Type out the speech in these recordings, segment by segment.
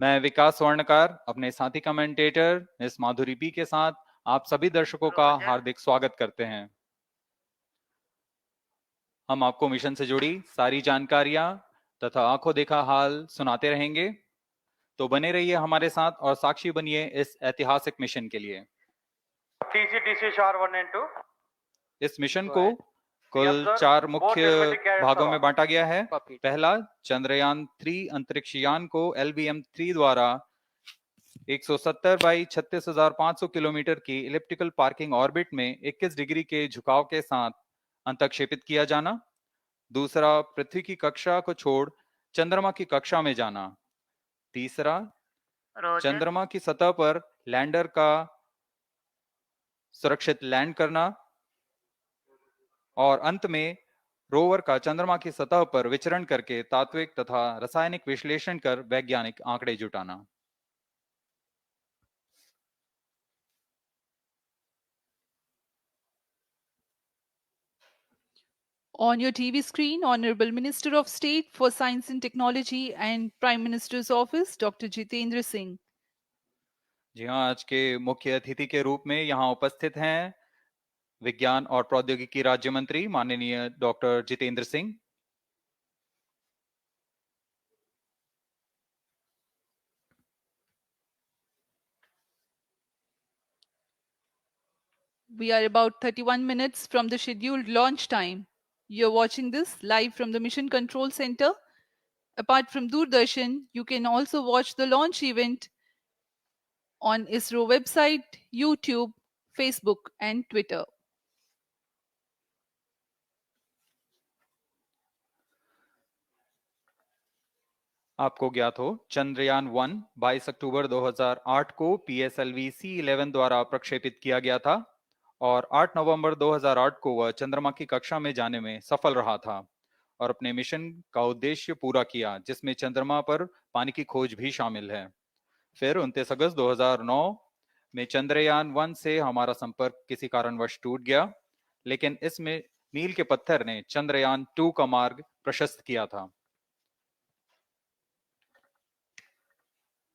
मैं विकास स्वर्णकार अपने साथी कमेंटेटर मिस माधुरी पी के साथ आप सभी दर्शकों का हार्दिक स्वागत करते हैं। हम आपको मिशन से जुड़ी सारी जानकारियां तथा आंखों देखा हाल सुनाते रहेंगे, तो बने रहिए हमारे साथ और साक्षी बनिए इस ऐतिहासिक मिशन के लिए। TC Shar 1 and 2. इस मिशन को कुल 4 मुख्य भागों में बांटा गया है। पहला, चंद्रयान 3 अंतरिक्ष यान को LVM-3 द्वारा 170 बाई 36,500 किलोमीटर की इलिप्टिकल पार्किंग ऑर्बिट में 21 डिग्री के झुकाव के साथ अंतक्षेपित किया जाना। दूसरा, पृथ्वी की कक्षा को छोड़ चंद्रमा की कक्षा में जाना। तीसरा, चंद्रमा की सतह पर लैंडर का सुरक्षित लैंड करना। और अंत में रोवर का चंद्रमा की सतह पर विचरण करके तात्विक तथा रासायनिक विश्लेषण कर वैज्ञानिक आंकड़े जुटाना। On your TV screen, Honorable Minister of State for Science and Technology and Prime Minister's Office, Dr. Jitendra Singh. जी हाँ, आज के मुख्य अतिथि के रूप में यहाँ उपस्थित हैं विज्ञान और प्रौद्योगिकी राज्य मंत्री माननीय doctor Jitendra Singh. We are about 31 minutes from the scheduled launch time. You're watching this live from the Mission Control Center. Apart from Doordarshan, you can also watch the launch event on ISRO website, YouTube, Facebook, and Twitter. आपको ज्ञात हो, चंद्रयान 1 22 अक्टूबर 2008 को PSLV C11 द्वारा प्रक्षेपित किया गया था और 8 नवंबर 2008 को वह चंद्रमा की कक्षा में जाने में सफल रहा था और अपने मिशन का उद्देश्य पूरा किया, जिसमें चंद्रमा पर पानी की खोज भी शामिल है। फिर 29 अगस्त 2009 में चंद्रयान 1 से हमारा संपर्क किसी कारणवश टूट गया, लेकिन इसमें मील के पत्थर ने चंद्रयान 2 का मार्ग प्रशस्त किया था।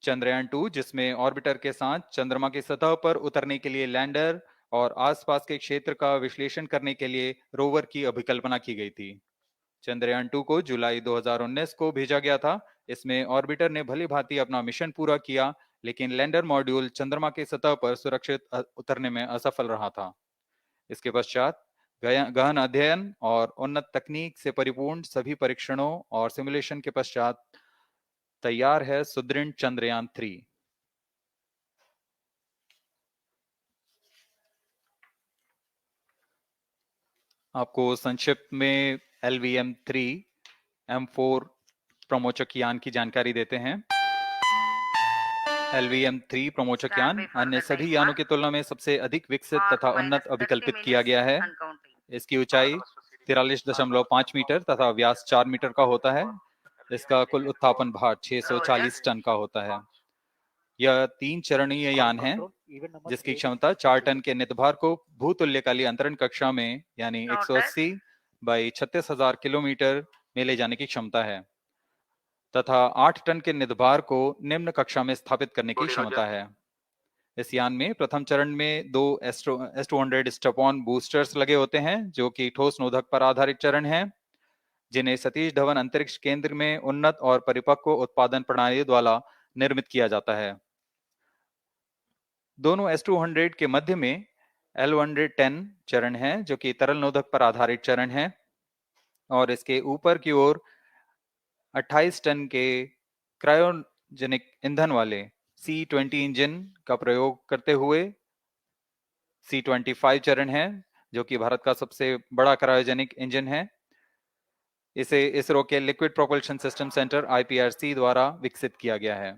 चंद्रयान 2, जिसमें ऑर्बिटर के साथ चंद्रमा की सतह पर उतरने के लिए लैंडर और आसपास के क्षेत्र का विश्लेषण करने के लिए रोवर की अभिकल्पना की गई थी। चंद्रयान 2 को जुलाई 2019 को भेजा गया था। इसमें ऑर्बिटर ने भली भांति अपना मिशन पूरा किया, लेकिन लैंडर मॉड्यूल चंद्रमा की सतह पर सुरक्षित उतरने में असफल रहा था। इसके पश्चात गहन अध्ययन और उन्नत तकनीक से परिपूर्ण सभी परीक्षणों और सिमुलेशन के पश्चात तैयार है सुदृढ़ चंद्रयान 3। आपको संक्षिप्त में LVM-3 M4 प्रमोचक यान की जानकारी देते हैं। LVM-3 प्रमोचक यान अन्य सभी यानों की तुलना में सबसे अधिक विकसित तथा उन्नत अभिकल्पित किया गया है। इसकी ऊंचाई 43.5 मीटर तथा व्यास 4 मीटर का होता है। इसका कुल उत्थापन भार 640 टन का होता है। यह 3 चरणीय यान है, जिसकी क्षमता 4 टन के नितभार को भूतुल्यकालीय अंतरण कक्षा में यानी 180 बाई 36,000 किलोमीटर में ले जाने की क्षमता है तथा 8 टन के नितभार को निम्न कक्षा में स्थापित करने की क्षमता है। इस यान में प्रथम चरण में 2 S200 स्टेप-ऑन बूस्टर्स लगे होते हैं, जो कि ठोस नोदक पर आधारित चरण हैं, जिन्हें सतीश धवन अंतरिक्ष केंद्र में उन्नत और परिपक्व उत्पादन प्रणाली द्वारा निर्मित किया जाता है। दोनों S200 के मध्य में L110 चरण है, जो कि तरल नोदक पर आधारित चरण है, और इसके ऊपर की ओर 28 टन के क्रायोजेनिक ईंधन वाले C20 इंजन का प्रयोग करते हुए C25 चरण है, जो कि भारत का सबसे बड़ा क्रायोजेनिक इंजन है। इसे इसरो के liquid propulsion system centre IPRC द्वारा विकसित किया गया है।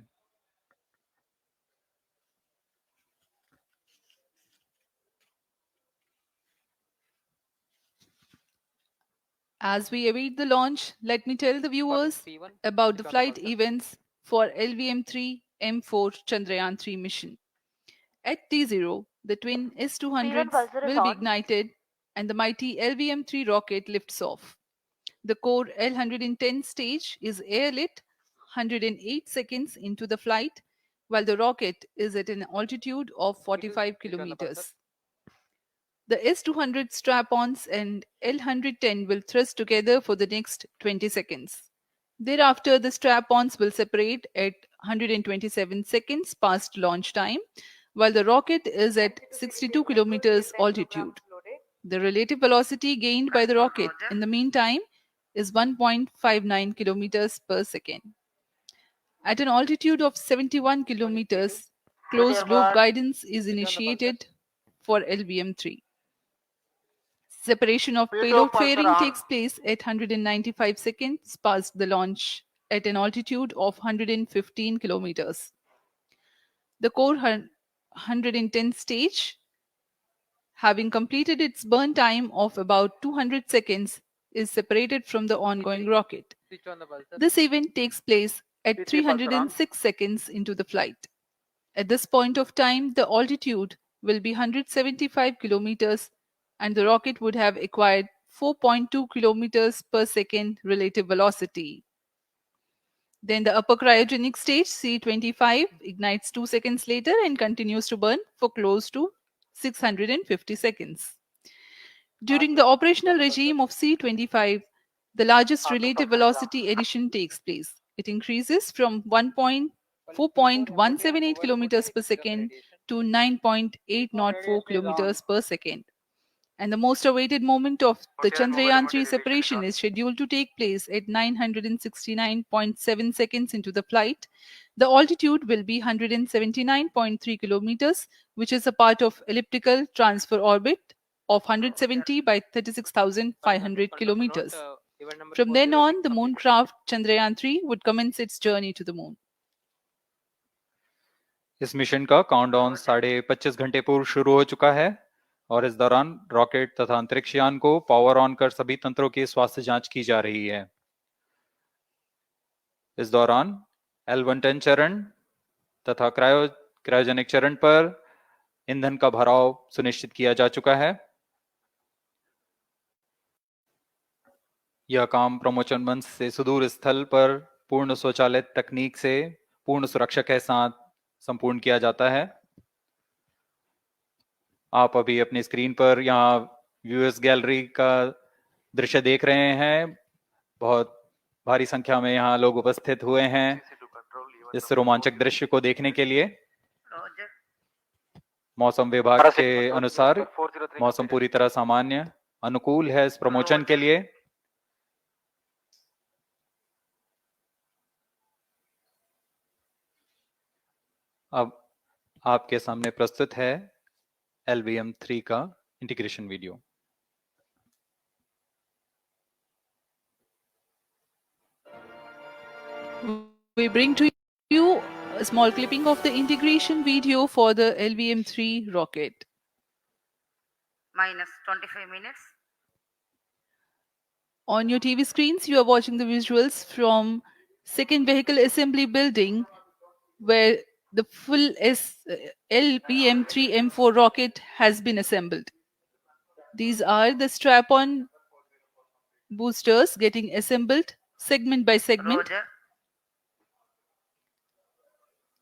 As we await the launch, let me tell the viewers about the flight events for LVM-3 M4 Chandrayaan-3 mission. At T0, the twin S200s will be ignited and the mighty LVM-3 rocket lifts off. The core L110 stage is airlit, 108 seconds into the flight, while the rocket is at an altitude of 45 kilometers. The S-200 strap-ons and L-110 will thrust together for the next 20 seconds. Thereafter, the strap-ons will separate at 127 seconds past launch time, while the rocket is at 62 kilometers altitude. The relative velocity gained by the rocket in the meantime is 1.59 kilometers per second. At an altitude of 71 kilometers, closed loop guidance is initiated for LVM-3. Separation of payload fairing takes place at 195 seconds past the launch at an altitude of 115 kilometers. The core 110 stage, having completed its burn time of about 200 seconds, is separated from the ongoing rocket. This event takes place at 306 seconds into the flight. At this point of time, the altitude will be 175 kilometers and the rocket would have acquired 4.2 kilometers per second relative velocity. Then the upper cryogenic stage, C25, ignites 2 seconds later and continues to burn for close to 650 seconds. During the operational regime of C25, the largest relative velocity addition takes place. It increases from 4.178 kilometers per second to 9.804 kilometers per second. And the most awaited moment of the Chandrayaan-3 separation is scheduled to take place at 969.7 seconds into the flight. The altitude will be 179.3 kilometers, which is a part of elliptical transfer orbit of 170 by 36,500 kilometers. From then on, the moon craft Chandrayaan-3 would commence its journey to the moon. इस mission का countdown 25.5 घंटे पूर्व शुरू हो चुका है और इस दौरान रॉकेट तथा अंतरिक्ष यान को पावर ऑन कर सभी तंत्रों की स्वास्थ्य जांच की जा रही है। इस दौरान L-110 चरण तथा क्रायोजेनिक चरण पर ईंधन का भराव सुनिश्चित किया जा चुका है। यह काम प्रमोशन मंच से सुदूर स्थल पर पूर्ण स्वचालित तकनीक से पूर्ण सुरक्षा के साथ संपूर्ण किया जाता है। आप अभी अपनी स्क्रीन पर यहाँ व्यूअर्स गैलरी का दृश्य देख रहे हैं। बहुत भारी संख्या में यहाँ लोग उपस्थित हुए हैं इस रोमांचक दृश्य को देखने के लिए। मौसम विभाग के अनुसार मौसम पूरी तरह सामान्य अनुकूल है इस प्रमोशन के लिए। अब आपके सामने प्रस्तुत है LVM-3 का integration video. We bring to you a small clipping of the integration video for the LVM-3 rocket. Minus 25 minutes. On your TV screens, you are watching the visuals from second vehicle assembly building where the full LVM-3M4 rocket has been assembled. These are the strap-on boosters getting assembled segment by segment. Roger.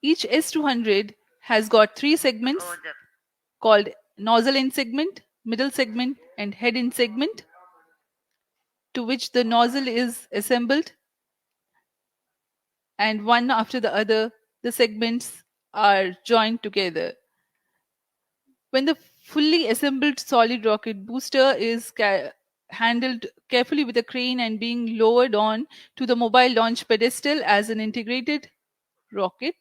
Each S-200 has got 3 segments Roger. called nozzle end segment, middle segment and head end segment, to which the nozzle is assembled, and one after the other the segments are joined together. When the fully assembled solid rocket booster is handled carefully with a crane and being lowered on to the mobile launch pedestal as an integrated rocket,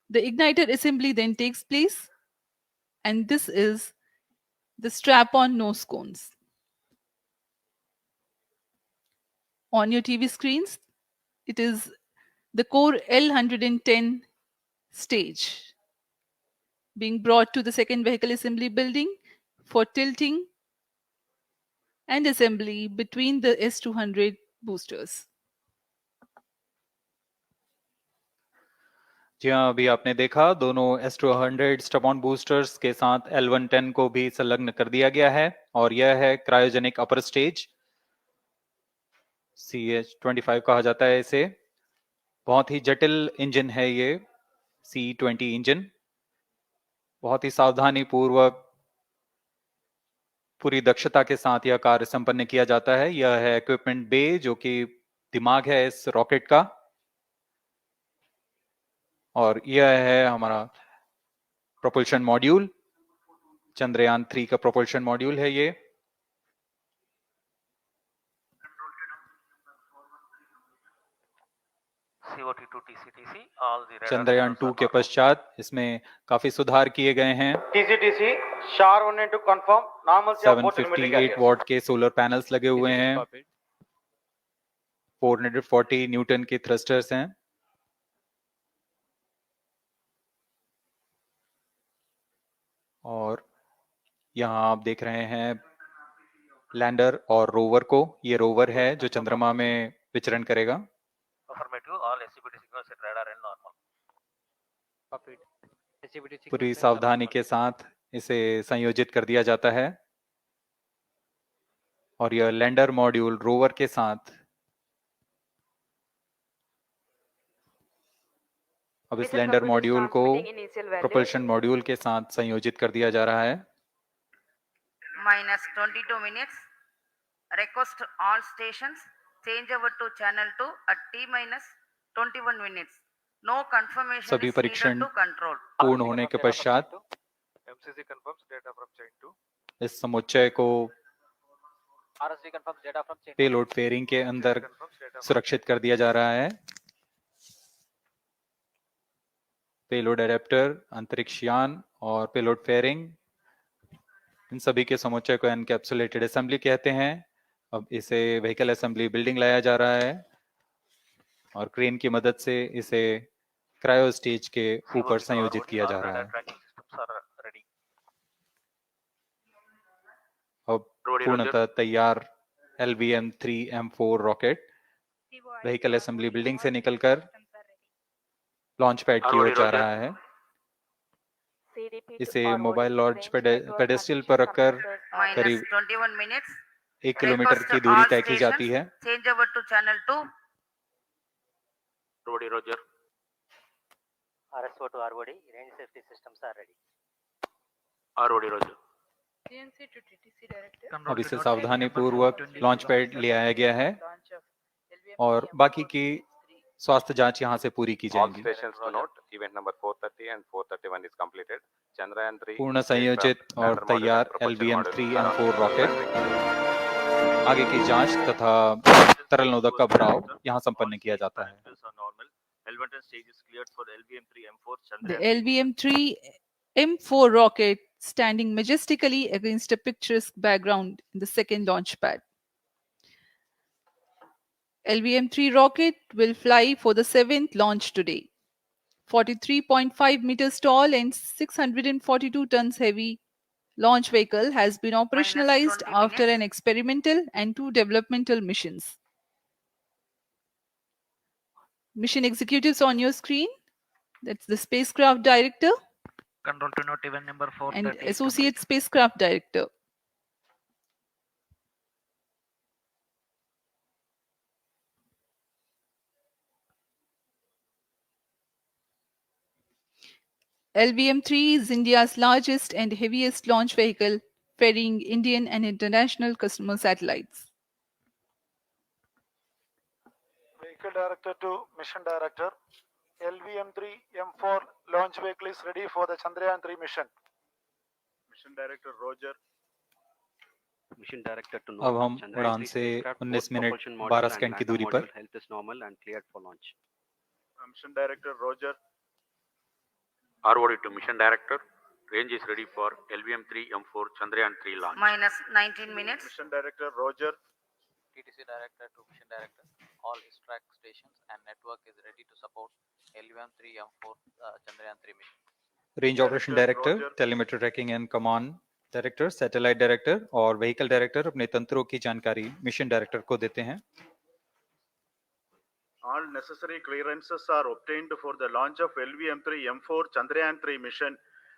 the igniter assembly then takes place, and this is the strap-on nose cones. On your TV screens, it is the core L-110 stage being brought to the second vehicle assembly building for tilting and assembly between the S-200 boosters. जी हाँ, अभी आपने देखा दोनों S-200 strap-on boosters के साथ L-110 को भी संलग्न कर दिया गया है और यह है क्रायोजेनिक अपर स्टेज, CH-25 कहा जाता है इसे। बहुत ही जटिल इंजन है ये C-20 इंजन। बहुत ही सावधानी पूर्वक पूरी दक्षता के साथ यह कार्य संपन्न किया जाता है। यह है इक्विपमेंट बे, जो कि दिमाग है इस रॉकेट का, और यह है हमारा प्रोपल्शन मॉड्यूल। चंद्रयान 3 का प्रोपल्शन मॉड्यूल है ये। चंद्रयान 2 के पश्चात इसमें काफी सुधार किए गए हैं। TCTC SHAR-1 and 2 confirm normalcy of both telemetry 758 carriers. What के सोलर पैनल्स लगे हुए हैं। 440 न्यूटन के थ्रस्टर्स हैं। और यहाँ आप देख रहे हैं लैंडर और रोवर को। ये रोवर है जो चंद्रमा में विचरण करेगा। पूरी सावधानी के साथ इसे संयोजित कर दिया जाता है। और यह लैंडर मॉड्यूल रोवर के साथ अब इस लैंडर मॉड्यूल को प्रोपल्शन मॉड्यूल के साथ संयोजित कर दिया जा रहा है। Minus 22 minutes. Request all stations change over to channel 2 at T minus 21 minutes. No confirmation सभी is needed परीक्षण to control. पूर्ण होने के पश्चात MCC confirms data from chain 2. इस समुच्चय को RSD confirms data from chain 2. Payload fairing के अंदर सुरक्षित कर दिया जा रहा है। पेलोड एडेप्टर, अंतरिक्ष यान और पेलोड फेयरिंग, इन सभी के समुच्चय को एनकैप्सुलेटेड असेंबली कहते हैं। अब इसे व्हीकल असेंबली बिल्डिंग लाया जा रहा है और क्रेन की मदद से इसे क्रायो स्टेज के ऊपर संयोजित किया जा रहा है। अब पूर्णतः तैयार LVM-3M4 rocket vehicle assembly building से निकलकर लॉन्च पैड की ओर जा रहा है। इसे मोबाइल लॉन्च पेडेस्टल पर रखकर करीब Minus 21 minutes. 1 किलोमीटर Request की दूरी all तय की जाती stations है। change over to channel 2. Roger. RSO to ROD, range safety systems are ready. Roger. GNC to TTC director. अब इसे सावधानी पूर्वक लॉन्च पैड ले आया गया है और बाकी की स्वास्थ्य जांच यहां से पूरी की All जाएंगी। stations to note, event number 430 and 431 is completed. Chandrayaan-3 पूर्ण संयोजित और तैयार LVM-3M4 रॉकेट आगे की जांच तथा तरल नोदक का भराव यहां संपन्न किया जाता है। The LVM-3M4 rocket standing majestically against a picturesque background in the second launch pad. LVM-3 rocket will fly for the 7th launch today. 43.5 meters tall and 642 tons heavy launch vehicle has been operationalized 20 after minutes. an experimental and 2 developmental missions. Mission executives on your screen. That's the spacecraft director Control to note event number 430 and is associate spacecraft director. LVM-3 is India's largest and heaviest launch vehicle, ferrying Indian and international customer satellites. Vehicle Director to Mission Director. LVM-3M4 launch vehicle is ready for the Chandrayaan-3 mission. Mission Director Roger. Mission Director to अब हम उड़ान से 19 minute 12 second की दूरी पर health is normal and cleared for launch. Mission Director Roger. ROD to mission director. Range is ready for LVM-3M4 Chandrayaan-3 launch. Minus 19 minutes. Mission Director Roger. TTC director to mission director. All track stations and network is ready to support LVM-3M4 Chandrayaan-3 mission. Range operation director, telemetry tracking and command director, satellite director और vehicle director अपने तंत्रों की जानकारी mission director को देते हैं। All necessary clearances are obtained for the launch of LVM-3M4 Chandrayaan-3 mission.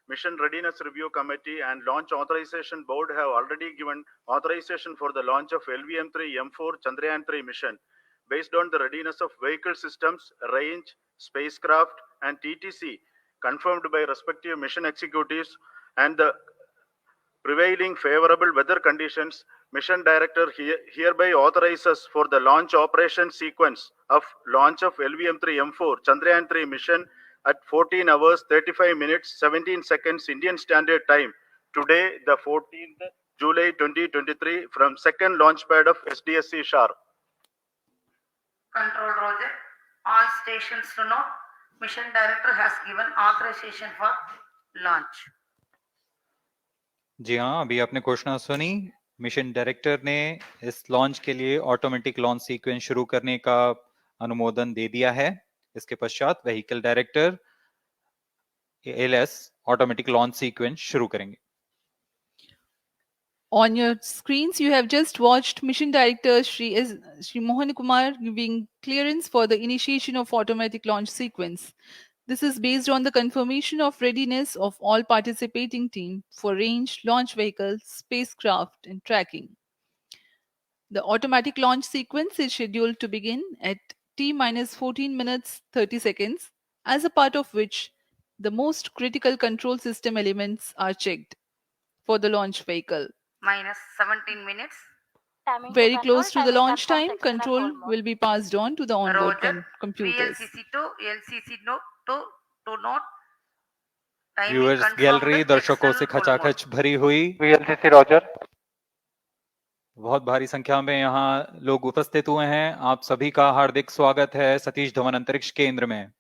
Mission Readiness Review Committee and Launch Authorization Board have already given authorization for the launch of LVM-3M4 Chandrayaan-3 mission. based on the readiness of vehicle systems, range, spacecraft, and TTC confirmed by respective mission executives and the prevailing favorable weather conditions, Mission Director hereby authorizes for the launch operation sequence of launch of LVM-3 M4 Chandrayaan-3 mission at 14 hours 35 minutes 17 seconds Indian Standard Time today, the 14th July 2023, from second launch pad of SDSC Shar. Control Roger. All stations to know, Mission Director has given authorization for launch. जी हाँ, अभी आपने घोषणा सुनी। Mission director ने इस launch के लिए automatic launch sequence शुरू करने का अनुमोदन दे दिया है। इसके पश्चात vehicle director LS automatic launch sequence शुरू करेंगे। On your screens, you have just watched Mission Director Shri Mohan Kumar giving clearance for the initiation of automatic launch sequence. This is based on the confirmation of readiness of all participating team for range, launch vehicles, spacecraft, and tracking. The automatic launch sequence is scheduled to begin at T-14 minutes 30 seconds, as a part of which the most critical control system elements are checked for the launch vehicle. Minus 17 minutes. Very close to the launch time, control will be passed on to the onboard Roger. computers. VLCC to LCC to note. Timing viewers confirmed gallery with दर्शकों से external full खचाखच भरी हुई। VLCC Roger. बहुत भारी संख्या में यहाँ लोग उपस्थित हुए हैं। आप सभी का हार्दिक स्वागत है सतीश धवन अंतरिक्ष केंद्र में।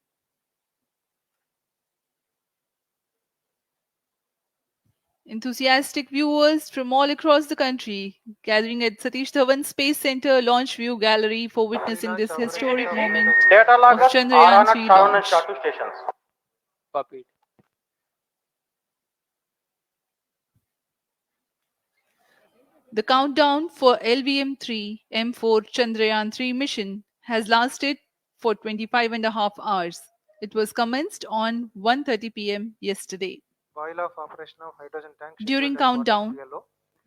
Enthusiastic viewers from all across the country gathering at Satish Dhawan Space Centre Launch View Gallery for witnessing this historic moment Data of loggers are on at Chandrayaan-3 7 and launch. shuttle stations. Copied. The countdown for LVM-3 M4 Chandrayaan-3 mission has lasted for 25.5 hours. It was commenced on 1:30 p.m. yesterday. While of operation of hydrogen tank. During countdown,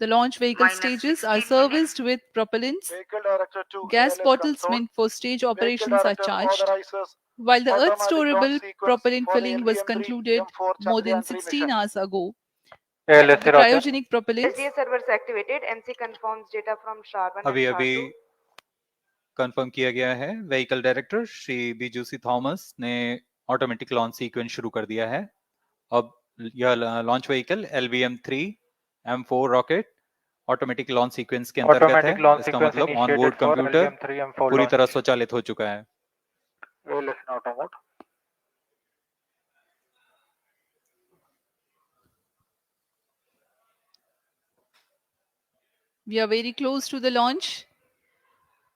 the launch vehicle Minus stages are 16 serviced with propellants. Vehicle Director to Gas ALS bottles console. meant for stage Vehicle operations are Director charged, authorizes while the Earth automatic launch storable sequence propellant for the filling was LVM-3 concluded M4 more than Chandrayaan-3 16 mission. hours ago. ALS The Roger. cryogenic propellants SDA servers activated. MC confirms data from SHAR-1 and अभी अभी SHAR-2. Confirm किया गया है। Vehicle director Shri बीजूसी Thomas ने automatic launch sequence शुरू कर दिया है। अब यह launch vehicle LVM-3 M4 rocket automatic launch sequence के अंतर्गत है। Automatic launch इसका sequence मतलब initiated onboard for computer LVM-3 M4 पूरी launch. तरह स्वचालित हो चुका है। ALS in auto mode. We are very close to the launch,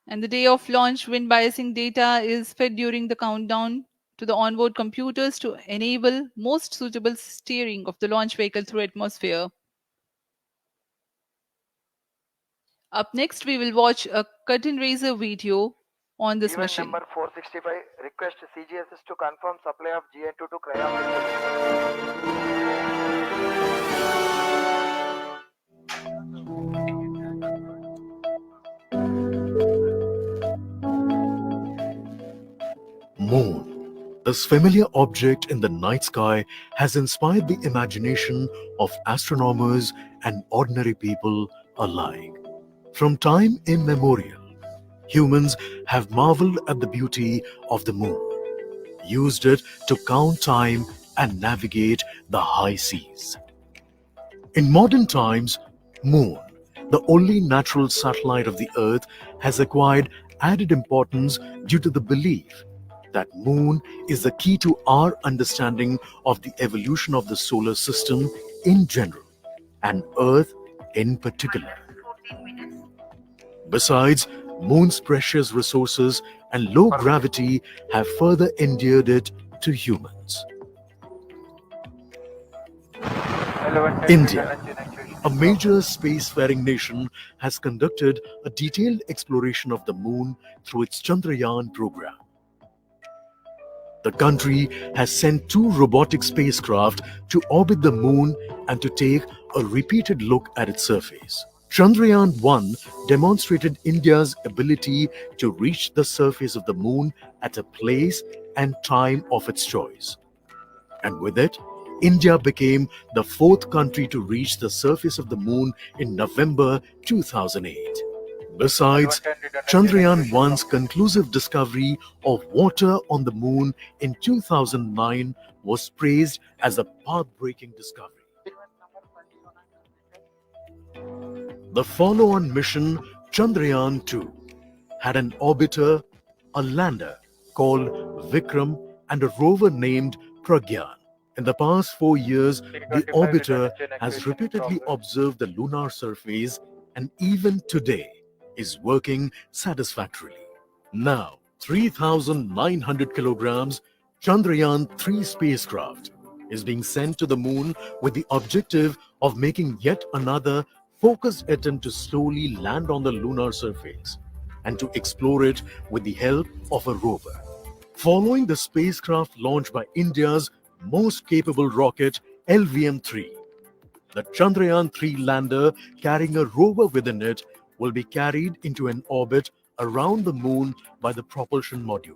and the day of launch wind biasing data is fed during the countdown to the onboard computers to enable most suitable steering of the launch vehicle through atmosphere. Up next, we will watch a curtain raiser video on this Event mission. number 465. Request CGSS to confirm supply of GN2 to cryo. Moon. This familiar object in the night sky has inspired the imagination of astronomers and ordinary people alike. From time immemorial, humans have marveled at the beauty of the moon, used it to count time and navigate the high seas. In modern times, Moon, the only natural satellite of the Earth, has acquired added importance due to the belief that Moon is the key to our understanding of the evolution of the solar system in general and Earth in particular. 14 minutes. Besides, Moon's precious resources and low gravity have further endeared it to humans. India, a major spacefaring nation, has conducted a detailed exploration of the Moon through its Chandrayaan program. The country has sent 2 robotic spacecraft to orbit the Moon and to take a repeated look at its surface. Chandrayaan-1 demonstrated India's ability to reach the surface of the moon at a place and time of its choice. And with it, India became the fourth country to reach the surface of the moon in November 2008. Besides, Chandrayaan-1's conclusive discovery of water on the moon in 2009 was praised as a path-breaking discovery. The follow-on mission, Chandrayaan-2, had an orbiter, a lander called Vikram, and a rover named Pragyan. In the past 4 years, the orbiter has repeatedly observed the lunar surface and even today is working satisfactorily. Now, 3,900 kilograms Chandrayaan-3 spacecraft is being sent to the moon with the objective of making yet another focused attempt to slowly land on the lunar surface and to explore it with the help of a rover. Following the spacecraft launched by India's most capable rocket, LVM-3, the Chandrayaan-3 lander carrying a rover within it will be carried into an orbit around the moon by the propulsion module.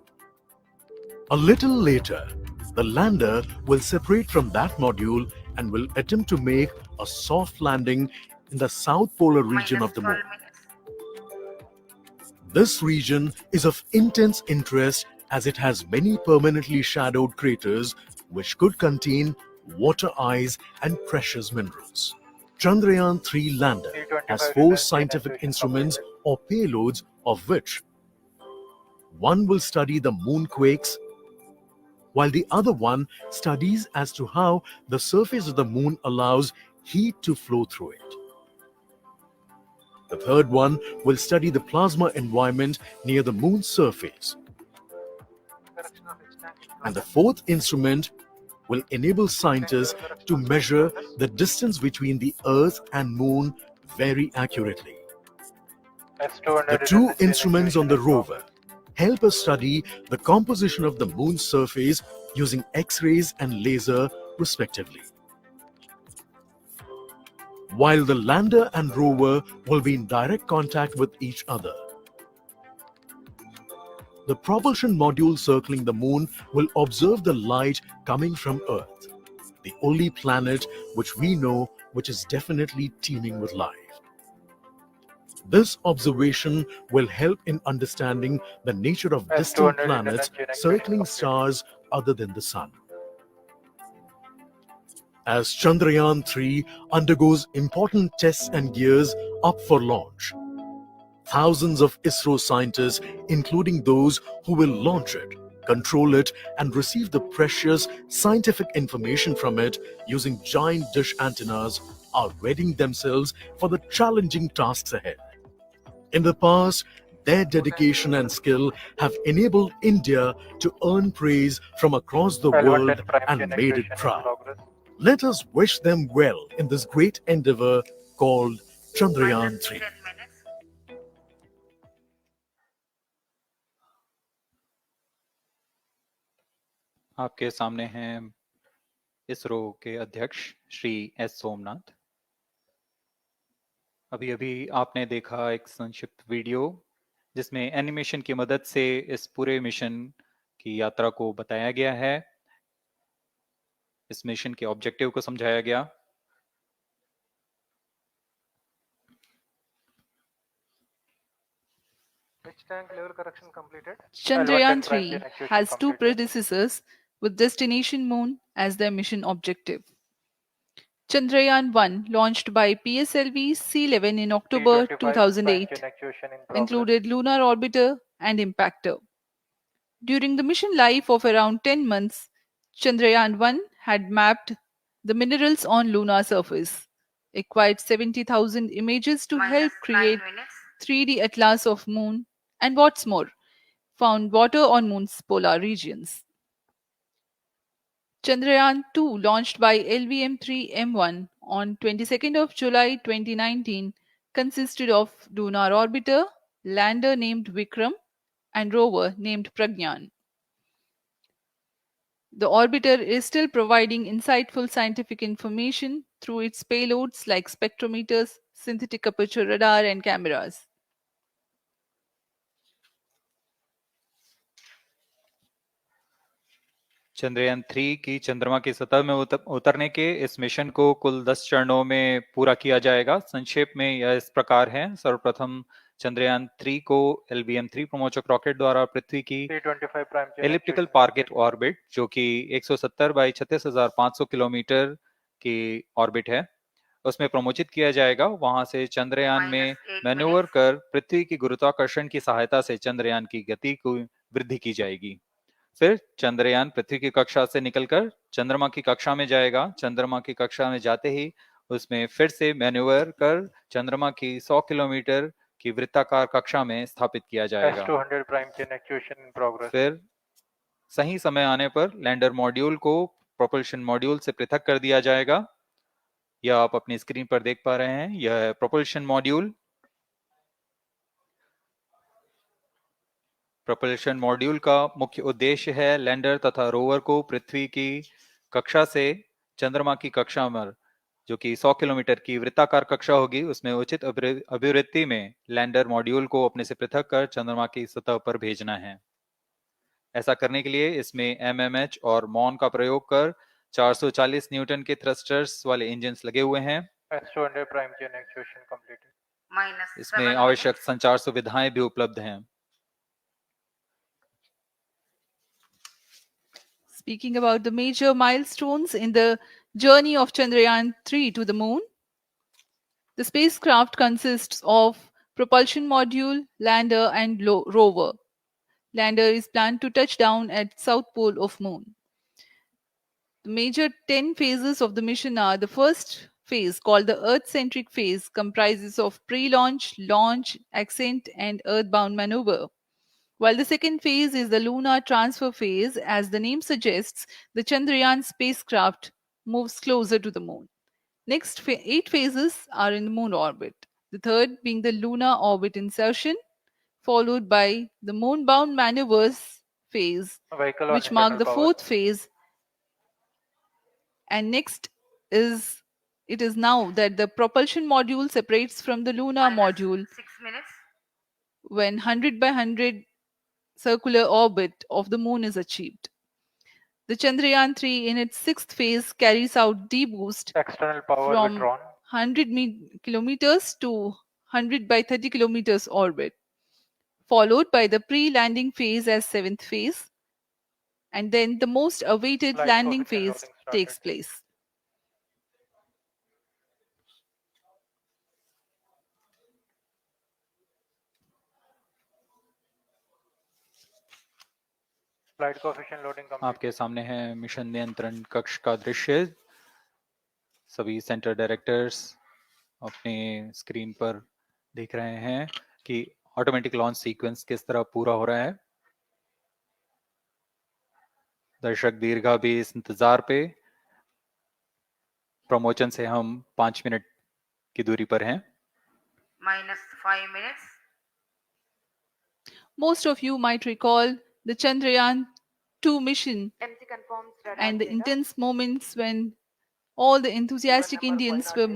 A little later, the lander will separate from that module and will attempt to make a soft landing in the south polar region of the moon. This region is of intense interest as it has many permanently shadowed craters which could contain water ice and precious minerals. Chandrayaan-3 lander has 4 scientific instruments or payloads, of which one will study the moonquakes, while the other one studies as to how the surface of the moon allows heat to flow through it. The third one will study the plasma environment near the moon's surface. And the fourth instrument will enable scientists to measure the distance between the Earth and Moon very accurately. The 2 instruments on the rover help us study the composition of the Moon's surface using X-rays and laser respectively. While the lander and rover will be in direct contact with each other. The propulsion module circling the moon will observe the light coming from Earth, the only planet which we know which is definitely teeming with life. This observation will help in understanding the nature of distant planets circling stars other than the Sun. As Chandrayaan-3 undergoes important tests and gears up for launch, thousands of ISRO scientists, including those who will launch it, control it, and receive the precious scientific information from it using giant dish antennas, are readying themselves for the challenging tasks ahead. In the past, their dedication and skill have enabled India to earn praise from across the world and made it proud. Let us wish them well in this great endeavor called Chandrayaan-3. आपके सामने हैं इसरो के अध्यक्ष Shri S Somnath. अभी अभी आपने देखा एक संक्षिप्त वीडियो जिसमें एनिमेशन की मदद से इस पूरे मिशन की यात्रा को बताया गया है, इस मिशन के ऑब्जेक्टिव को समझाया गया। Chandrayaan-3 has 2 predecessors with destination moon as their mission objective. Chandrayaan-1, launched by PSLV C11 in October 2008, included lunar orbiter and impactor. During the mission life of around 10 months, Chandrayaan-1 had mapped the minerals on lunar surface, acquired 70,000 images to help create 3D atlas of moon, and what's more, found water on moon's polar regions. Chandrayaan-2, launched by LVM-3 on 22nd of July 2019, consisted of lunar orbiter, lander named Vikram, and rover named Pragyan. The orbiter is still providing insightful scientific information through its payloads like spectrometers, synthetic aperture radar and cameras. Chandrayaan 3 की चंद्रमा की सतह में उतरने के इस mission को कुल 10 चरणों में पूरा किया जाएगा। संक्षेप में यह इस प्रकार है। सर्वप्रथम चंद्रयान 3 को LBM-3 प्रमोचक रॉकेट द्वारा पृथ्वी की 325 प्राइम एलिप्टिकल टारगेट ऑर्बिट, जो कि 170 बाई 36,500 किलोमीटर की ऑर्बिट है, उसमें प्रमोचित किया जाएगा। वहां से चंद्रयान में मैन्यूवर कर पृथ्वी की गुरुत्वाकर्षण की सहायता से चंद्रयान की गति को वृद्धि की जाएगी। फिर चंद्रयान पृथ्वी की कक्षा से निकलकर चंद्रमा की कक्षा में जाएगा। चंद्रमा की कक्षा में जाते ही उसमें फिर से मैन्यूवर कर चंद्रमा की 100 किलोमीटर की वृत्ताकार कक्षा में स्थापित किया जाएगा। S200 prime chain actuation in progress. फिर सही समय आने पर लैंडर मॉड्यूल को प्रोपल्शन मॉड्यूल से पृथक कर दिया जाएगा। यह आप अपनी स्क्रीन पर देख पा रहे हैं, यह प्रोपल्शन मॉड्यूल। प्रोपल्शन मॉड्यूल का मुख्य उद्देश्य है लैंडर तथा रोवर को पृथ्वी की कक्षा से चंद्रमा की कक्षा में, जो कि 100 किलोमीटर की वृत्ताकार कक्षा होगी, उसमें उचित अभिवृत्ति में लैंडर मॉड्यूल को अपने से पृथक कर चंद्रमा की सतह पर भेजना है। ऐसा करने के लिए इसमें MMH और मॉन का प्रयोग कर 440 न्यूटन के थ्रस्टर्स वाले इंजन्स लगे हुए हैं। S200 prime chain actuation completed. इसमें आवश्यक संचार सुविधाएं भी उपलब्ध हैं। Speaking about the major milestones in the journey of Chandrayaan-3 to the moon, the spacecraft consists of propulsion module, lander, and rover. Lander is planned to touch down at south pole of moon. The major 10 phases of the mission are: the first phase, called the Earth-centric phase, comprises of pre-launch, launch, ascent, and earthbound maneuver. While the second phase is the lunar transfer phase, as the name suggests, the Chandrayaan spacecraft moves closer to the moon. Next 8 phases are in the moon orbit, the third being the lunar orbit insertion, followed by the moon-bound maneuvers phase, which mark the fourth phase. And next it is now that the propulsion module separates from the lunar module 6 minutes. when 100 by 100 circular orbit of the moon is achieved. The Chandrayaan-3 in its sixth phase carries out D-boost External power from withdrawn. 100 kilometers to 100 by 30 kilometers orbit, followed by the pre-landing phase as seventh phase, and then the most awaited Flight landing position phase loading takes started. place. Flight coefficient loading complete. आपके सामने है mission नियंत्रण कक्ष का दृश्य। सभी centre directors अपने screen पर देख रहे हैं कि ऑटोमेटिक लॉन्च सीक्वेंस किस तरह पूरा हो रहा है। दर्शक दीर्घा भी इस इंतजार पे। प्रमोशन से हम 5 मिनट की दूरी पर हैं। -5 minutes. Most of you might recall the Chandrayaan-2 mission MC confirms radar and the data. intense moments when all the enthusiastic Indians were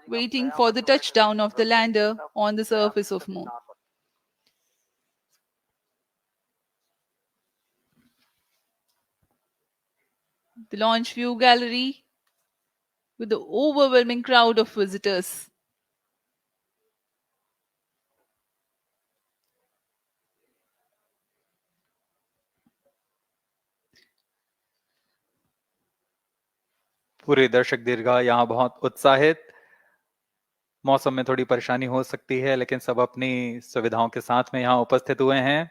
waiting for the touchdown of the lander on the surface of moon. The launch view gallery with the overwhelming crowd of visitors. पूरे दर्शक दीर्घा यहाँ बहुत उत्साहित। मौसम में थोड़ी परेशानी हो सकती है, लेकिन सब अपनी सुविधाओं के साथ में यहाँ उपस्थित हुए हैं।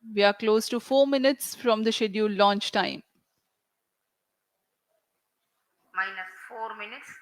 We are close to 4 minutes from the scheduled launch time. -4 minutes.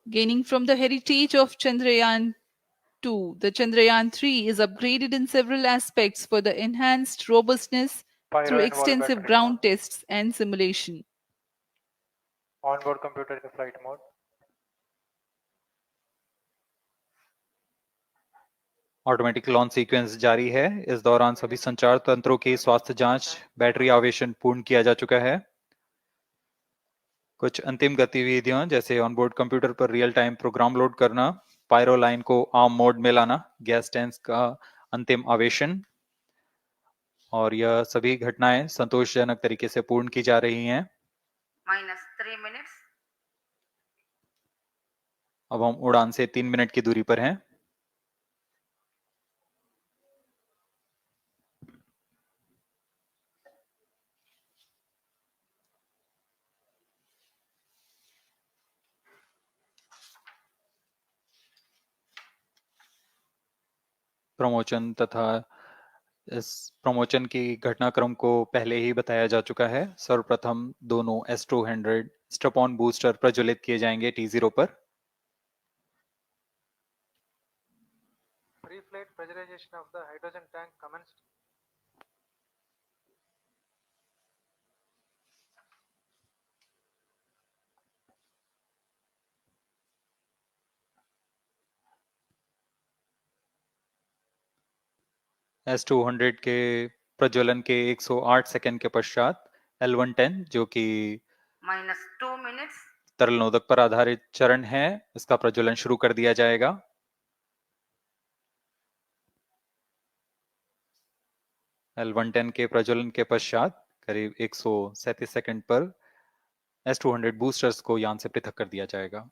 Gaining from the heritage of Chandrayaan-2, the Chandrayaan-3 is upgraded in several aspects for the enhanced robustness through extensive ground tests and simulation. Onboard computer in flight mode. Automatic launch sequence जारी है। इस दौरान सभी संचार तंत्रों की स्वास्थ्य जांच, बैटरी आवेशन पूर्ण किया जा चुका है। कुछ अंतिम गतिविधियां जैसे ऑनबोर्ड कंप्यूटर पर रियल टाइम प्रोग्राम लोड करना, पायरो लाइन को आर्म मोड में लाना, गैस टैंक्स का अंतिम आवेशन, और यह सभी घटनाएं संतोषजनक तरीके से पूर्ण की जा रही हैं। -3 minutes. अब हम उड़ान से 3 मिनट की दूरी पर हैं। प्रमोशन तथा इस प्रमोशन की घटनाक्रम को पहले ही बताया जा चुका है। सर्वप्रथम दोनों S200 स्ट्रप-ऑन बूस्टर प्रज्वलित किए जाएंगे T0 पर। Pre-flight pressurization of the hydrogen tank commenced. S200 के प्रज्वलन के 108 सेकंड के पश्चात L110 जो कि -2 minutes. तरल नोदक पर आधारित चरण है, इसका प्रज्वलन शुरू कर दिया जाएगा। L110 के प्रज्वलन के पश्चात करीब 137 सेकंड पर S200 बूस्टर्स को यान से पृथक कर दिया जाएगा।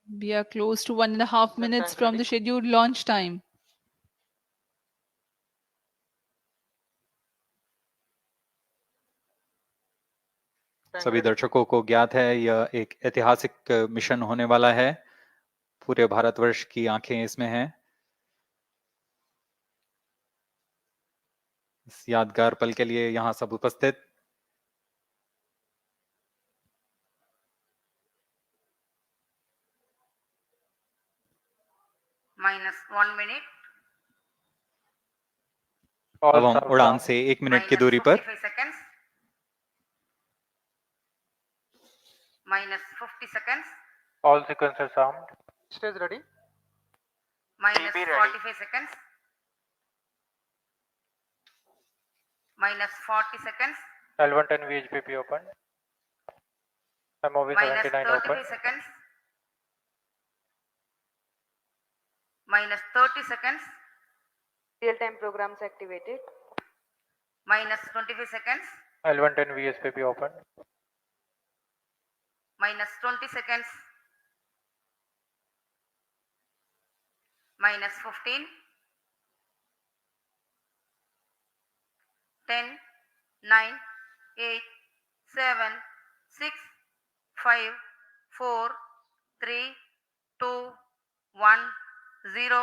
We are close to 1.5 minutes from the scheduled launch time. सभी दर्शकों को ज्ञात है यह एक ऐतिहासिक मिशन होने वाला है। पूरे भारतवर्ष की आंखें इसमें हैं। इस यादगार पल के लिए यहाँ सब उपस्थित -1 minute. अब हम उड़ान से 1 मिनट की दूरी पर -55 seconds. -50 seconds. All sequences armed. Stage ready. -45 seconds. -40 seconds. L110 VHPP open. MOV 79 open. -35 seconds. -30 seconds. Real-time programs activated. -25 seconds. L110 VSPP open. -20 seconds. -15. 10, 9, 8, 7, 6, 5, 4, 3, 2, 1, 0.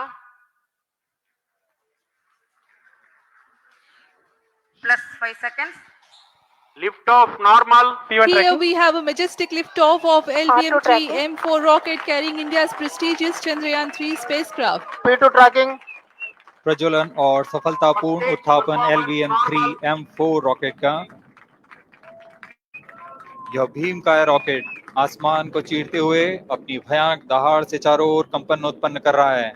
Plus 5 seconds. Lift off normal. Here we have a majestic liftoff of LVM-3 M4 rocket carrying India's prestigious Chandrayaan-3 spacecraft. P2 tracking. प्रज्वलन और सफलतापूर्ण उत्थापन LVM-3 M4 rocket का। यह भीमकाय rocket आसमान को चीरते हुए अपनी भयानक दहाड़ से चारों ओर कंपन उत्पन्न कर रहा है।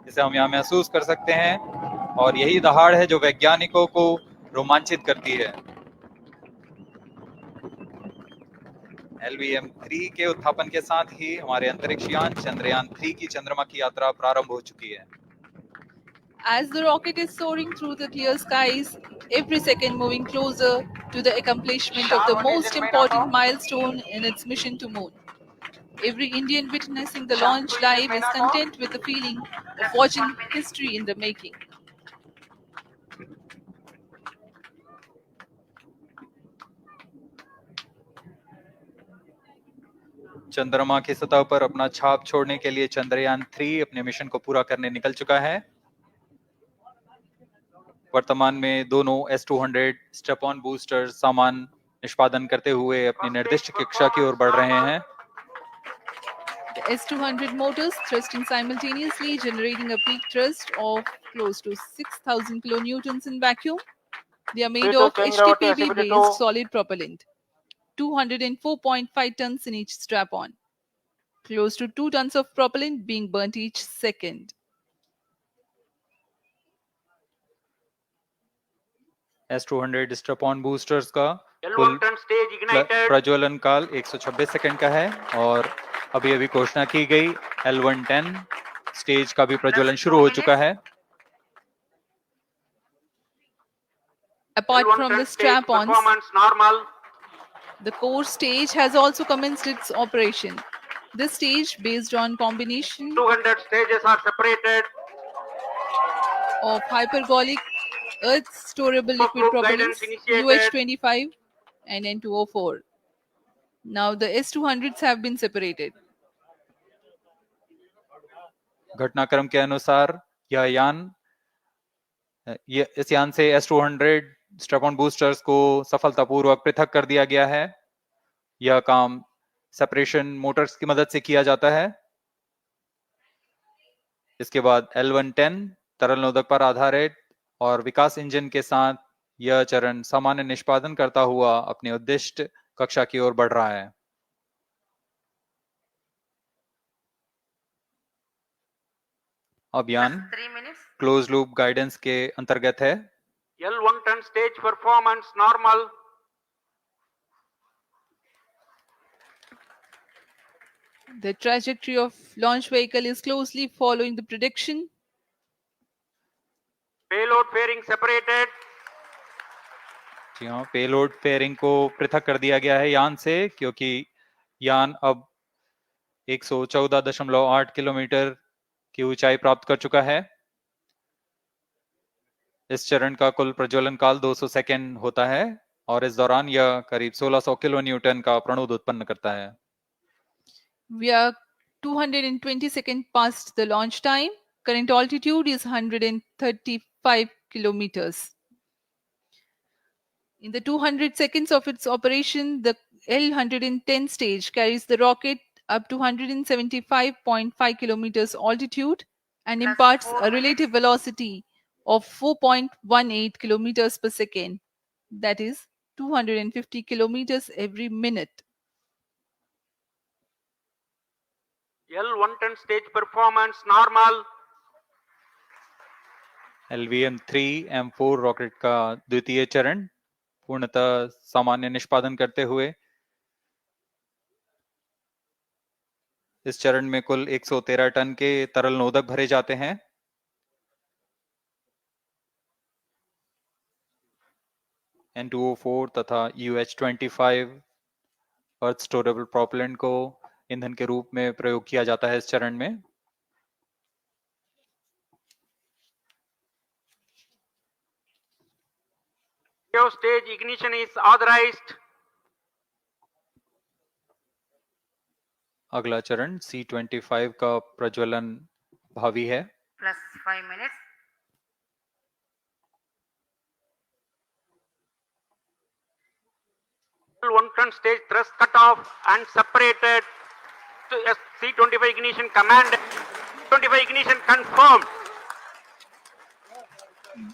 इसे हम यहाँ महसूस कर सकते हैं और यही दहाड़ है जो वैज्ञानिकों को रोमांचित करती है। LVM-3 के उत्थापन के साथ ही हमारे अंतरिक्ष यान चंद्रयान-3 की चंद्रमा की यात्रा प्रारंभ हो चुकी है। As the rocket is soaring through the clear skies, every second moving closer to the accomplishment of the most important milestone in its mission to moon. Every Indian witnessing the launch live is content with the feeling of watching history in the making. चंद्रमा की सतह पर अपना छाप छोड़ने के लिए चंद्रयान-3 अपने मिशन को पूरा करने निकल चुका है। वर्तमान में दोनों S200 स्टेप-ऑन बूस्टर सामान निष्पादन करते हुए अपनी निर्दिष्ट कक्षा की ओर बढ़ रहे हैं। The S200 motors thrusting simultaneously, generating a peak thrust of close to 6,000 kilonewtons in vacuum. They are made of HTPB-based solid propellant, 204.5 tons in each strap-on. Close to 2 tons of propellant being burnt each second. S200 strap-on boosters का कुल प्रज्वलन काल 126 second का है और अभी अभी घोषणा की गई L110 स्टेज का भी प्रज्वलन शुरू हो चुका है. Apart from the strap-ons, the core stage has also commenced its operation. This stage, based on combination 200 stages are separated. of hypergolic earth storable liquid propellants UH25 and N2O4. Now the S200s have been separated. घटनाक्रम के अनुसार इस यान से S200 strap-on boosters को सफलतापूर्वक पृथक कर दिया गया है. यह काम सेपरेशन मोटर्स की मदद से किया जाता है. इसके बाद L110 तरल नोदक पर आधारित और विकास इंजन के साथ यह चरण सामान्य निष्पादन करता हुआ अपने उद्दिष्ट कक्षा की ओर बढ़ रहा है. अभियान क्लोज लूप गाइडेंस के अंतर्गत है. L110 stage performance normal. The trajectory of launch vehicle is closely following the prediction. Payload fairing separated. जी हाँ, पेलोड फेयरिंग को पृथक कर दिया गया है यान से, क्योंकि यान अब 114.8 किलोमीटर की ऊंचाई प्राप्त कर चुका है. इस चरण का कुल प्रज्वलन काल 200 सेकेंड होता है और इस दौरान यह करीब 1600 किलो न्यूटन का प्रणोद उत्पन्न करता है. We are 220 seconds past the launch time. Current altitude is 135 kilometers. In the 200 seconds of its operation, the L110 stage carries the rocket up to 175.5 kilometers altitude and imparts a relative velocity of 4.18 kilometers per second. That is 250 kilometers every minute. L110 stage performance normal. LVM-3 M4 rocket का द्वितीय चरण पूर्णतः सामान्य निष्पादन करते हुए इस चरण में कुल 113 टन के तरल नोदक भरे जाते हैं. N2O4 तथा UH25 अर्थ स्टोरेबल प्रोपेलेंट को ईंधन के रूप में प्रयोग किया जाता है इस चरण में. Stage ignition is authorized. अगला चरण C25 का प्रज्वलन भावी है. Plus 5 minutes. L110 stage thrust cut off and separated to C25 ignition command. 25 ignition confirmed.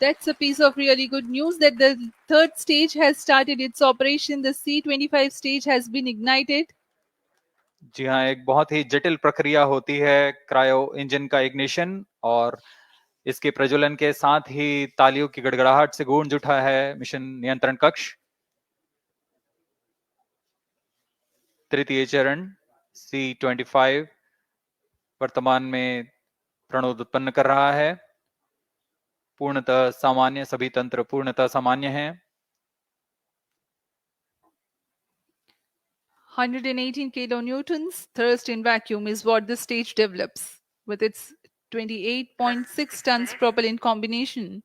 That's a piece of really good news that the third stage has started its operation. The C25 stage has been ignited. जी हाँ, एक बहुत ही जटिल प्रक्रिया होती है cryo engine का ignition और इसके प्रज्वलन के साथ ही तालियों की गड़गड़ाहट से गूंज उठा है मिशन नियंत्रण कक्ष. तृतीय चरण C25 वर्तमान में प्रणोद उत्पन्न कर रहा है. पूर्णतः सामान्य, सभी तंत्र पूर्णतः सामान्य हैं. 118 kilonewtons thrust in vacuum is what the stage develops with its 28.6 tons propellant combination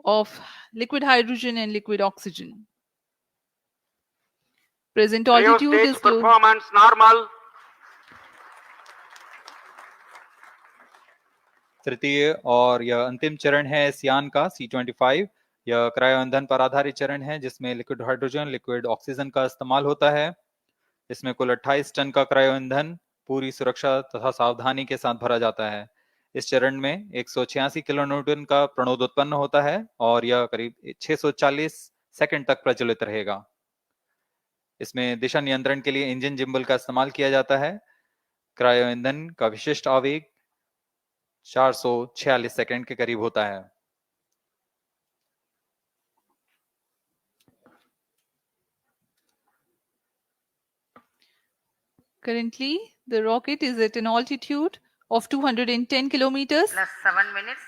of liquid hydrogen and liquid oxygen. Present altitude is close. Performance normal. तृतीय और यह अंतिम चरण है इस यान का C25. यह क्रायो ईंधन पर आधारित चरण है जिसमें लिक्विड हाइड्रोजन, लिक्विड ऑक्सीजन का इस्तेमाल होता है. इसमें कुल 28 टन का क्रायो ईंधन पूरी सुरक्षा तथा सावधानी के साथ भरा जाता है। इस चरण में 186 किलोन्यूटन का प्रणोद उत्पन्न होता है और यह करीब 640 सेकंड तक प्रज्वलित रहेगा। इसमें दिशा नियंत्रण के लिए इंजन जिम्बल का इस्तेमाल किया जाता है। क्रायो ईंधन का विशिष्ट आवेग 446 सेकंड के करीब होता है। Currently, the rocket is at an altitude of 210 kilometers. Plus 7 minutes.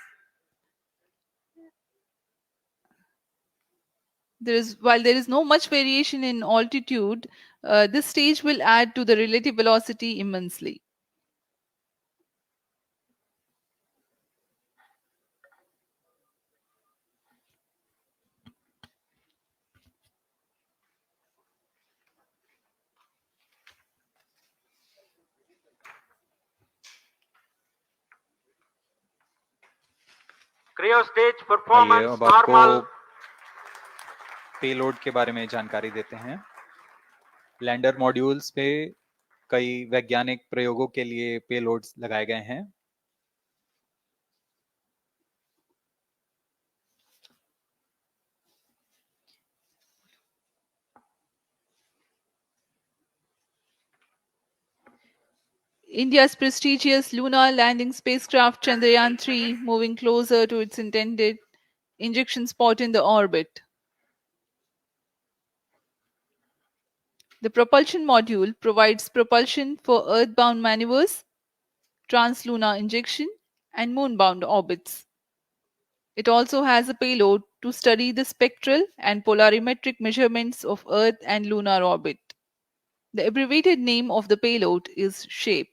While there is no much variation in altitude, this stage will add to the relative velocity immensely. Cryo stage आइए performance अब आपको normal. Payload के बारे में जानकारी देते हैं। Lander modules पे कई वैज्ञानिक प्रयोगों के लिए पेलोड्स लगाए गए हैं। India's prestigious lunar landing spacecraft Chandrayaan-3 moving closer to its intended injection spot in the orbit. The propulsion module provides propulsion for Earth-bound maneuvers, translunar injection, and moon-bound orbits. It also has a payload to study the spectral and polarimetric measurements of Earth and lunar orbit. The abbreviated name of the payload is SHAPE.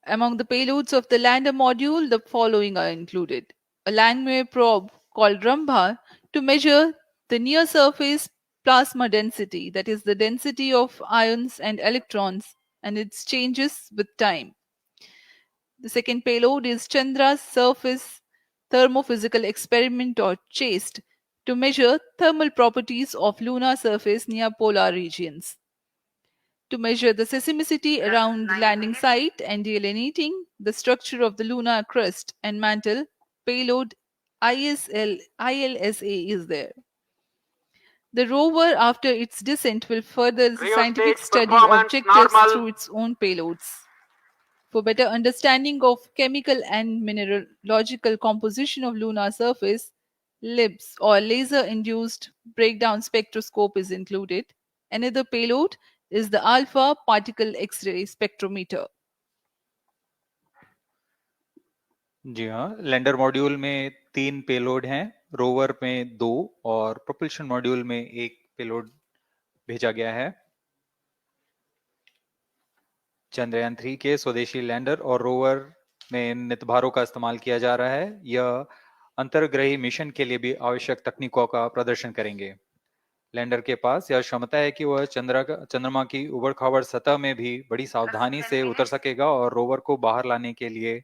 Among the payloads of the lander module, the following are included. A Langmuir probe called Rambha to measure the near-surface plasma density, that is the density of ions and electrons, and its changes with time. The second payload is Chandra's Surface Thermophysical Experiment or CHASTE to measure thermal properties of lunar surface near polar regions. To measure the seismicity around the landing site and delineating the structure of the lunar crust and mantle, payload ILSA is there. The rover, after its descent, will further the Cryo scientific stage study performance objectives normal. through its own payloads. For better understanding of chemical and mineralogical composition of lunar surface, LIBS or laser-induced breakdown spectroscope is included. Another payload is the alpha particle X-ray spectrometer. जी हाँ, lander module में 3 payload हैं, rover में 2 और propulsion module में 1 payload भेजा गया है। चंद्रयान 3 के स्वदेशी लैंडर और रोवर में इन नितभारों का इस्तेमाल किया जा रहा है। यह अंतर्ग्रही मिशन के लिए भी आवश्यक तकनीकों का प्रदर्शन करेंगे। लैंडर के पास यह क्षमता है कि वह चंद्रमा की उबड़-खाबड़ सतह में भी बड़ी सावधानी से उतर सकेगा और रोवर को बाहर लाने के लिए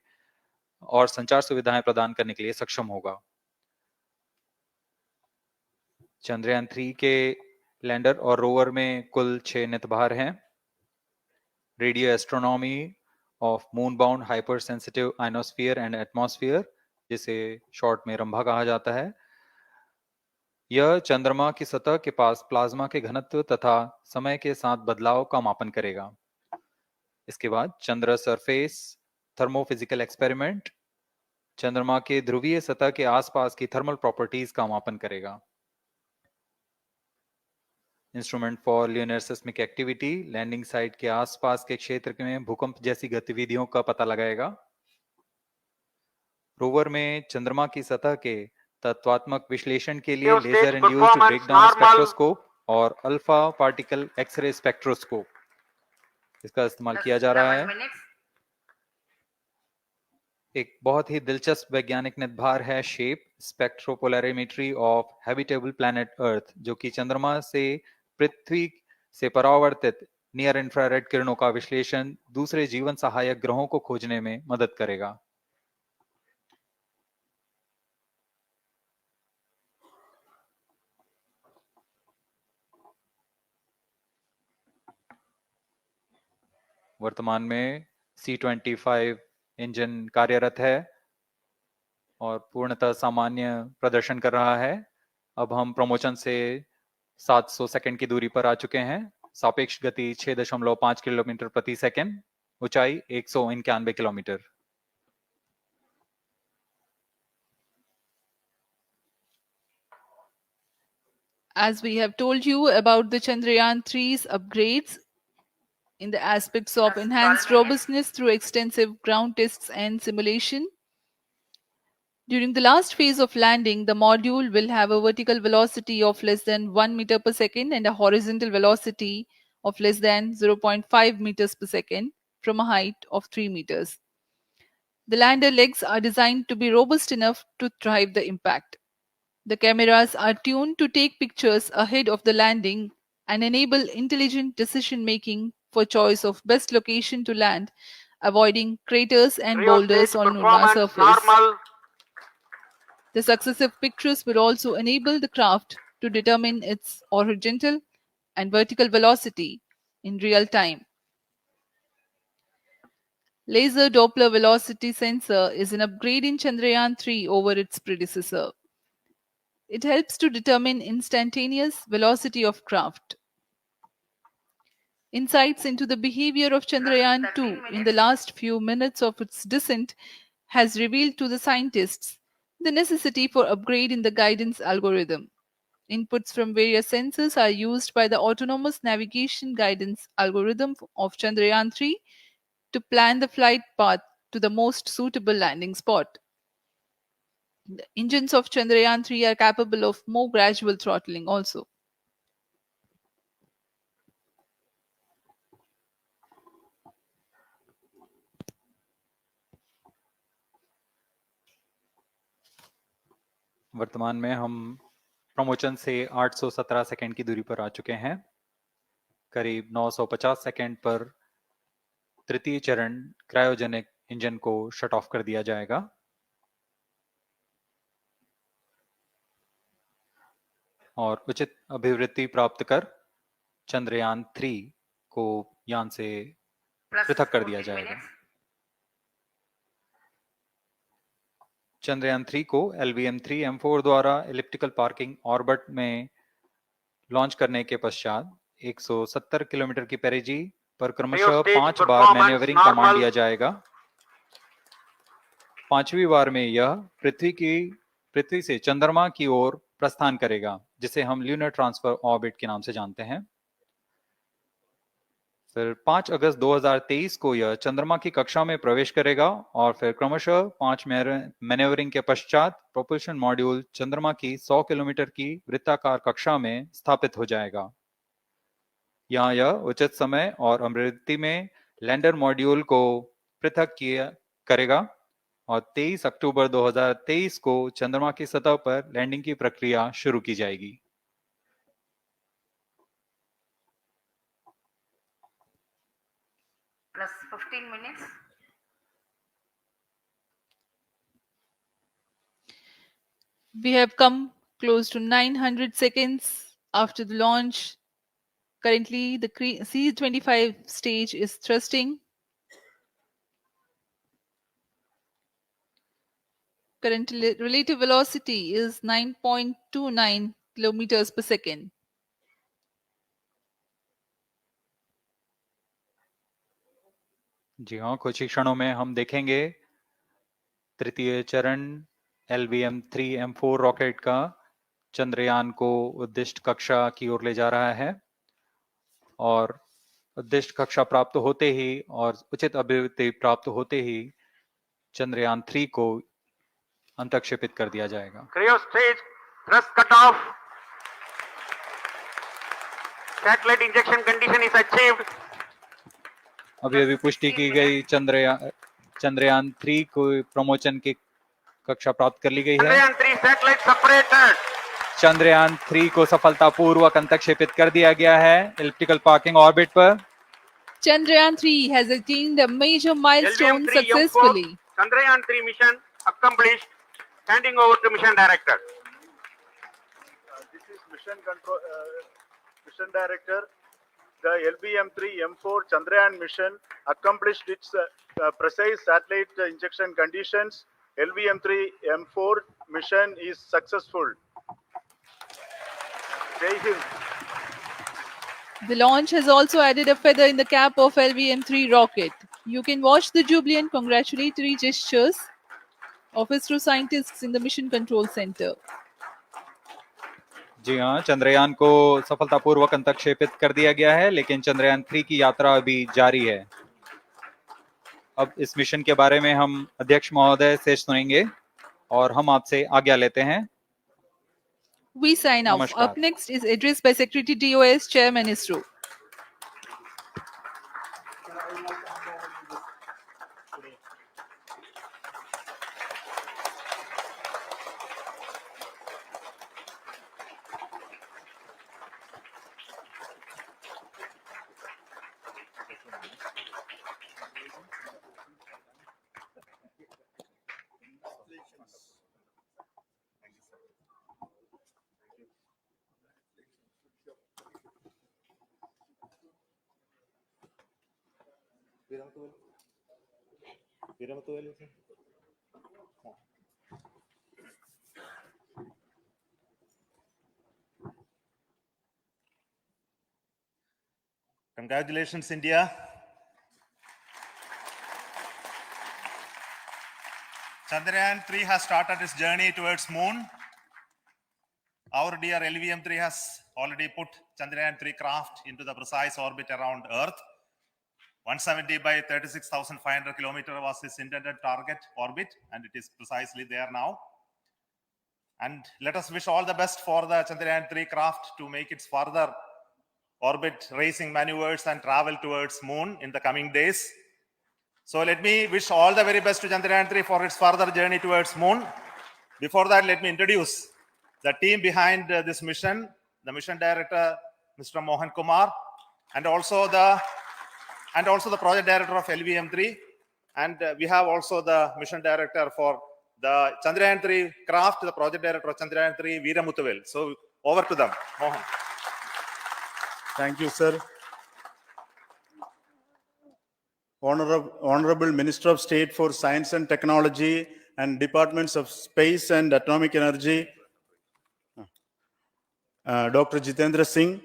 और संचार सुविधाएं प्रदान करने के लिए सक्षम होगा। चंद्रयान 3 के लैंडर और रोवर में कुल 6 नितभार हैं। Radio astronomy of moon bound hyper sensitive ionosphere and atmosphere, जिसे शॉर्ट में रंभा कहा जाता है, यह चंद्रमा की सतह के पास प्लाज्मा के घनत्व तथा समय के साथ बदलाव का मापन करेगा। इसके बाद चंद्र सरफेस थर्मोफिजिकल एक्सपेरिमेंट चंद्रमा के ध्रुवीय सतह के आसपास की थर्मल प्रॉपर्टीज का मापन करेगा। Instrument for lunar seismic activity landing site के आसपास के क्षेत्र में भूकंप जैसी गतिविधियों का पता लगाएगा। रोवर में चंद्रमा की सतह के तत्वात्मक विश्लेषण के लिए लेजर इंड्यूस्ड ब्रेकडाउन स्पेक्ट्रोस्कोप और अल्फा पार्टिकल एक्सरे स्पेक्ट्रोस्कोप इसका इस्तेमाल किया जा रहा है। एक बहुत ही दिलचस्प वैज्ञानिक नितभार है shape स्पेक्ट्रोपोलैरिमेट्री of habitable planet earth, जो कि चंद्रमा से पृथ्वी से परावर्तित नियर इंफ्रारेड किरणों का विश्लेषण दूसरे जीवन सहायक ग्रहों को खोजने में मदद करेगा। वर्तमान में C-25 इंजन कार्यरत है और पूर्णतः सामान्य प्रदर्शन कर रहा है। अब हम प्रमोशन से 700 सेकंड की दूरी पर आ चुके हैं। सापेक्ष गति 6.5 किलोमीटर प्रति सेकंड, ऊंचाई 191 kilometre. As we have told you about the Chandrayaan-3's upgrades in the aspects of Plus enhanced 12 minutes. robustness through extensive ground tests and simulation, during the last phase of landing, the module will have a vertical velocity of less than 1 meter per second and a horizontal velocity of less than 0.5 meters per second from a height of 3 meters. The lander legs are designed to be robust enough to thrive the impact. The cameras are tuned to take pictures ahead of the landing and enable intelligent decision making for choice of best location to land, avoiding craters and Creo boulders stage on lunar performance surface. normal. The successive pictures will also enable the craft to determine its horizontal and vertical velocity in real time. Laser Doppler velocity sensor is an upgrade in Chandrayaan-3 over its predecessor. It helps to determine instantaneous velocity of craft. Insights into the behavior of Chandrayaan-2 in the last few minutes of its descent has revealed to the scientists the necessity for upgrade in the guidance algorithm. Inputs from various sensors are used by the autonomous navigation guidance algorithm of Chandrayaan-3 to plan the flight path to the most suitable landing spot. The engines of Chandrayaan-3 are capable of more gradual throttling also. वर्तमान में हम promotion से 817 second की दूरी पर आ चुके हैं। करीब 950 सेकंड पर तृतीय चरण क्रायोजेनिक इंजन को शट ऑफ कर दिया जाएगा और उचित अभिवृद्धि प्राप्त कर चंद्रयान 3 को यान से Plus पृथक कर दिया 14 जाएगा। minutes. चंद्रयान 3 को LVM-3 M4 द्वारा एलिप्टिकल पार्किंग ऑर्बिट में लॉन्च करने के पश्चात 170 किलोमीटर की पेरिजी पर क्रमशः Stage 5 बार performance मैन्यूवरिंग कमांड normal. दिया जाएगा। 5वीं बार में यह पृथ्वी से चंद्रमा की ओर प्रस्थान करेगा, जिसे हम ल्यूनर ट्रांसफर ऑर्बिट के नाम से जानते हैं। फिर 5 अगस्त 2023 को यह चंद्रमा की कक्षा में प्रवेश करेगा और फिर क्रमशः 5 मैन्यूवरिंग के पश्चात प्रोपल्शन मॉड्यूल चंद्रमा की 100 किलोमीटर की वृत्ताकार कक्षा में स्थापित हो जाएगा। यहाँ यह उचित समय और अभिवृद्धि में लैंडर मॉड्यूल को पृथक करेगा और 23 अक्टूबर 2023 को चंद्रमा की सतह पर लैंडिंग की प्रक्रिया शुरू की जाएगी। Plus 15 minutes. We have come close to 900 seconds after the launch. Currently, the C-25 stage is thrusting. Current relative velocity is 9.29 kilometers per second. जी हाँ, कुछ ही क्षणों में हम देखेंगे तृतीय चरण LVM-3 M4 रॉकेट का चंद्रयान को उद्दिष्ट कक्षा की ओर ले जा रहा है और उद्दिष्ट कक्षा प्राप्त होते ही और उचित अभिवृद्धि प्राप्त होते ही चंद्रयान 3 को अंतक्षेपित कर दिया जाएगा। Creo stage thrust cutoff. Satellite injection condition is achieved. अभी पुष्टि की गई चंद्रयान 3 को प्रमोशन की कक्षा प्राप्त कर ली गई है। Chandrayaan-3 satellite separated. चंद्रयान 3 को सफलतापूर्वक अंतक्षेपित कर दिया गया है एलिप्टिकल पार्किंग ऑर्बिट पर। Chandrayaan-3 has attained a major milestone LVM-3 successfully. M4 Chandrayaan-3 mission accomplished. Handing over to mission director. This is mission control, mission director the LVM-3 M4 Chandrayaan mission accomplished its precise satellite injection conditions. LVM-3 M4 mission is successful. Jai Hind. The launch has also added a feather in the cap of LVM-3 rocket. You can watch the jubilant congratulatory gestures of ISRO scientists in the Mission Control Center. जी हाँ, चंद्रयान को सफलतापूर्वक अंतक्षेपित कर दिया गया है, लेकिन चंद्रयान 3 की यात्रा अभी जारी है। अब इस मिशन के बारे में हम अध्यक्ष महोदय से सुनेंगे और हम आपसे आज्ञा लेते हैं। We sign off. Namaskar. Up next is address by Secretary DOS, Chairman ISRO. Congratulations, India. Chandrayaan-3 has started its journey towards moon. Our dear LVM-3 has already put Chandrayaan-3 craft into the precise orbit around Earth. 170 by 36,500 kilometers was its intended target orbit, and it is precisely there now. And let us wish all the best for the Chandrayaan-3 craft to make its further orbit racing maneuvers and travel towards moon in the coming days. So let me wish all the very best to Chandrayaan-3 for its further journey towards moon. Before that, let me introduce the team behind this mission, the mission director, Mr. Mohan Kumar, and also the project director of LVM-3. And we have also the mission director for the Chandrayaan-3 craft, the project director of Chandrayaan-3, Veera Muthuvel. So over to them, Mohan. Thank you, sir. Honorable Minister of State for Science and Technology and Departments of Space and Atomic Energy, Dr. Jitendra Singh,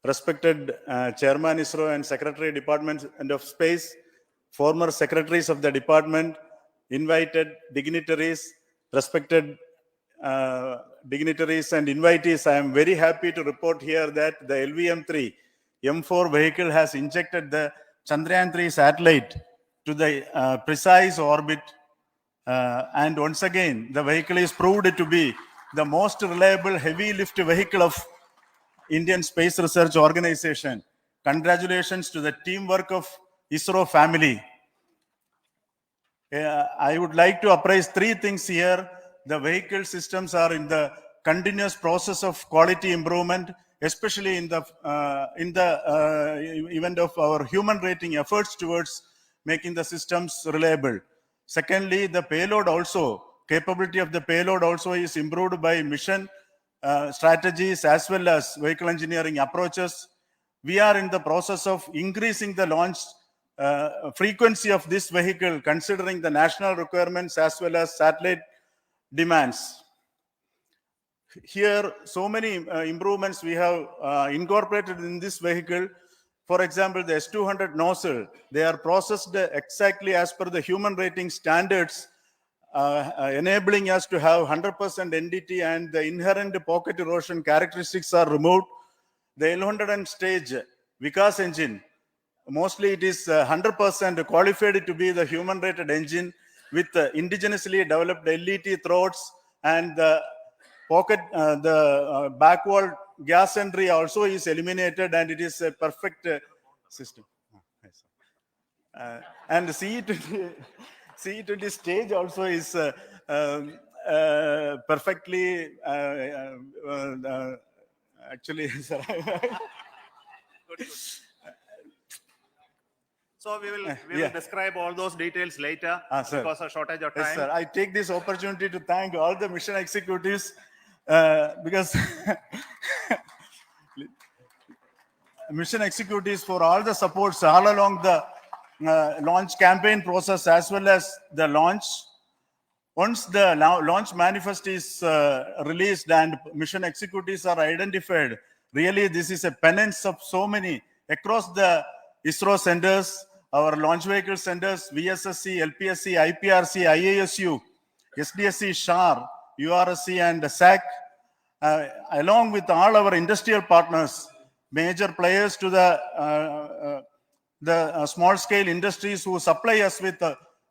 respected Chairman ISRO and Secretary Department of Space, former secretaries of the department, invited dignitaries, respected dignitaries and invitees. I am very happy to report here that the LVM-3 M4 vehicle has injected the Chandrayaan-3 satellite to the precise orbit. And once again, the vehicle is proved to be the most reliable heavy lift vehicle of Indian Space Research Organization. Congratulations to the teamwork of ISRO family. I would like to appraise three things here. The vehicle systems are in the continuous process of quality improvement, especially in the event of our human rating efforts towards making the systems reliable. Secondly, the payload also, capability of the payload also is improved by mission strategies as well as vehicle engineering approaches. We are in the process of increasing the launch frequency of this vehicle, considering the national requirements as well as satellite demands. Here, so many improvements we have incorporated in this vehicle. For example, the S200 nozzle, they are processed exactly as per the human rating standards, enabling us to have 100% NDT, and the inherent pocket erosion characteristics are removed. The L100 stage Vikas engine, mostly it is 100% qualified to be the human rated engine with indigenously developed LET throats, and the pocket, the backward gas entry also is eliminated, and it is a perfect system. And the CE20 stage also is perfectly actually. So we will describe all those details later because of shortage of time. Yes, sir. I take this opportunity to thank all the mission executives because mission executives for all the supports all along the launch campaign process as well as the launch. Once the launch manifest is released and mission executives are identified, really this is a penance of so many across the ISRO centers, our launch vehicle centers, VSSC, LPSC, IPRC, IASU, SDSC, SHAR, URSC and SAC, along with all our industrial partners, major players to the small scale industries who supply us with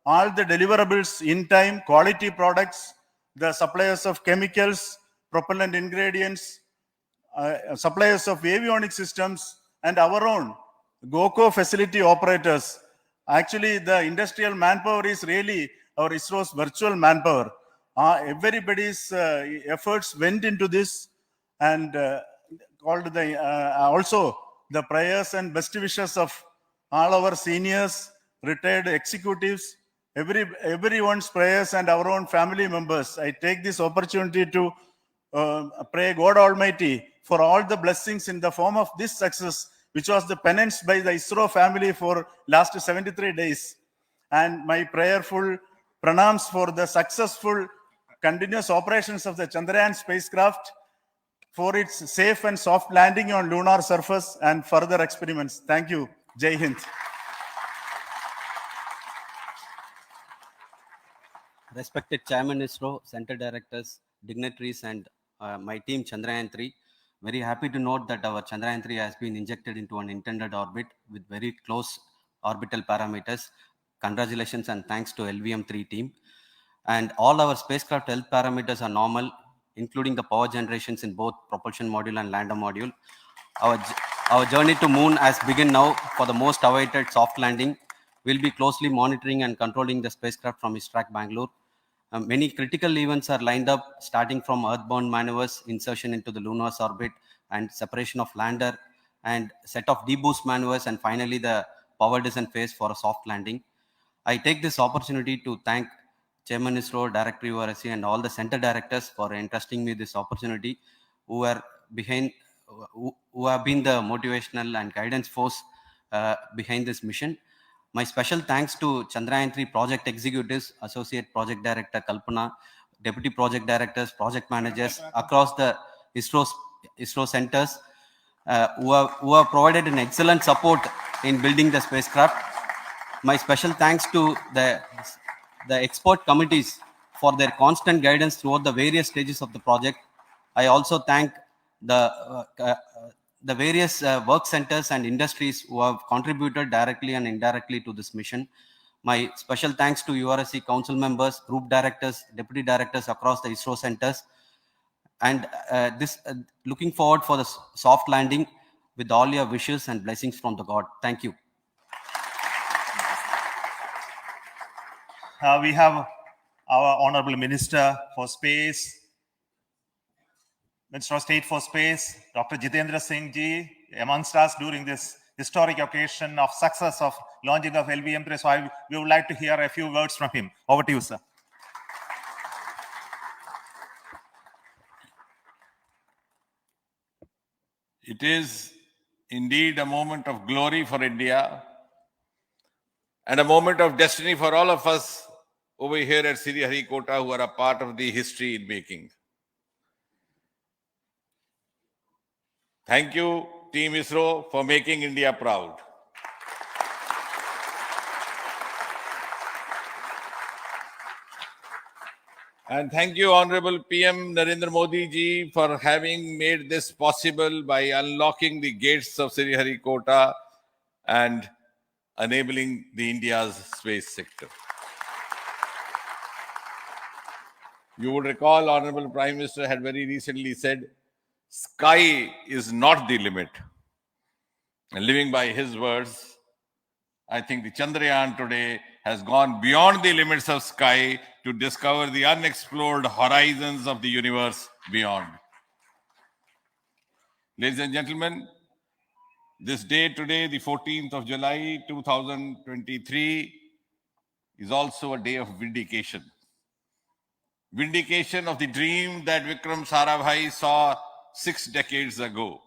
all the deliverables in time, quality products, the suppliers of chemicals, propellant ingredients, suppliers of avionic systems, and our own GOCO facility operators. Actually, the industrial manpower is really our ISRO's virtual manpower. Everybody's efforts went into this, and called the also the prayers and best wishes of all our seniors, retired executives, everyone's prayers and our own family members. I take this opportunity to pray God Almighty for all the blessings in the form of this success, which was the penance by the ISRO family for last 73 days. And my prayerful pranams for the successful continuous operations of the Chandrayaan spacecraft, for its safe and soft landing on lunar surface and further experiments. Thank you. Jai Hind. Respected Chairman ISRO, Center Directors, dignitaries, and my team Chandrayaan-3, very happy to note that our Chandrayaan-3 has been injected into an intended orbit with very close orbital parameters. Congratulations and thanks to LVM-3 team. And all our spacecraft health parameters are normal, including the power generations in both propulsion module and lander module. Our journey to moon has begun now for the most awaited soft landing. We'll be closely monitoring and controlling the spacecraft from ISRAC Bangalore. Many critical events are lined up, starting from earthbound maneuvers, insertion into the lunar's orbit, and separation of lander, and set of deboost maneuvers, and finally the power descent phase for a soft landing. I take this opportunity to thank Chairman ISRO, Director URSC, and all the center directors for entrusting me this opportunity, who have been the motivational and guidance force behind this mission. My special thanks to Chandrayaan-3 project executives, Associate Project Director Kalpana, Deputy Project Directors, Project Managers across the ISRO centers who have provided an excellent support in building the spacecraft. My special thanks to the expert committees for their constant guidance throughout the various stages of the project. I also thank the various work centers and industries who have contributed directly and indirectly to this mission. My special thanks to URSC council members, group directors, deputy directors across the ISRO centers, and looking forward for the soft landing with all your wishes and blessings from the God. Thank you. We have our Honorable Minister for Space, Minister of State for Space, Dr. Jitendra Singh ji, amongst us during this historic occasion of success of launching of LVM-3. So we would like to hear a few words from him. Over to you, sir. It is indeed a moment of glory for India and a moment of destiny for all of us over here at Sriharikota who are a part of the history in making. Thank you, Team ISRO, for making India proud. And thank you, Honorable PM Narendra Modi ji, for having made this possible by unlocking the gates of Sriharikota and enabling the India's space sector. You would recall, Honorable Prime Minister had very recently said, sky is not the limit. And living by his words, I think the Chandrayaan today has gone beyond the limits of sky to discover the unexplored horizons of the universe beyond. Ladies and gentlemen, this day today, the 14th of July, 2023, is also a day of vindication. Vindication of the dream that Vikram Sarabhai saw 6 decades ago.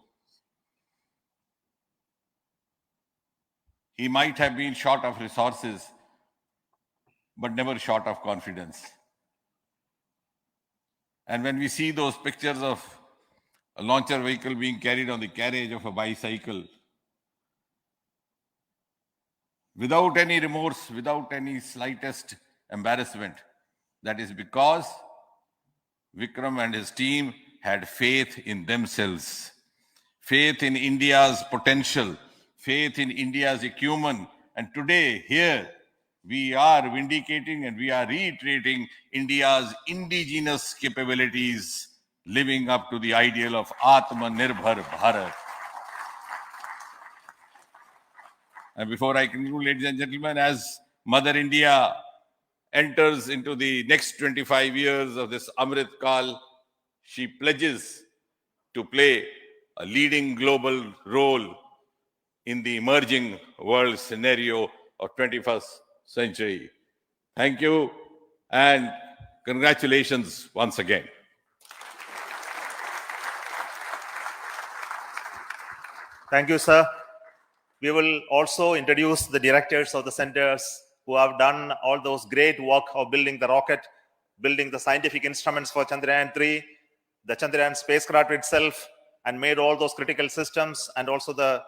He might have been short of resources, but never short of confidence. And when we see those pictures of a launcher vehicle being carried on the carriage of a bicycle, without any remorse, without any slightest embarrassment, that is because Vikram and his team had faith in themselves, faith in India's potential, faith in India's acumen. And today, here, we are vindicating and we are reiterating India's indigenous capabilities, living up to the ideal of Atmanirbhar Bharat. And before I conclude, ladies and gentlemen, as Mother India enters into the next 25 years of this Amrit Kal, she pledges to play a leading global role in the emerging world scenario of 21st century. Thank you and congratulations once again. Thank you, sir. We will also introduce the directors of the centers who have done all those great work of building the rocket, building the scientific instruments for Chandrayaan-3, the Chandrayaan spacecraft itself, and made all those critical systems, and also the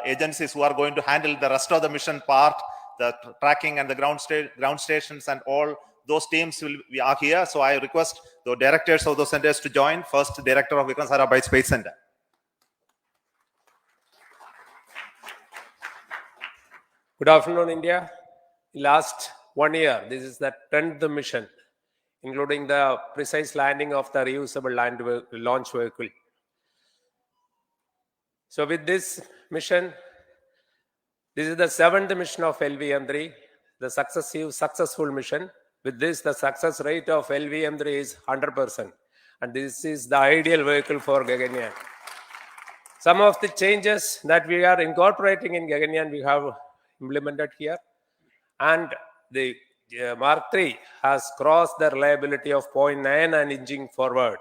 agencies who are going to handle the rest of the mission part, the tracking and the ground stations, and all those teams are here. So I request the directors of those centers to join. First, Director of Vikram Sarabhai Space Centre. Good afternoon, India. Last 1 year, this is the 10th mission, including the precise landing of the reusable launch vehicle. So with this mission, this is the 7th mission of LVM-3, the successful mission. With this, the success rate of LVM-3 is 100%. And this is the ideal vehicle for Gaganyaan. Some of the changes that we are incorporating in Gaganyaan, we have implemented here. And the Mark III has crossed the reliability of 0.9 and inching forward.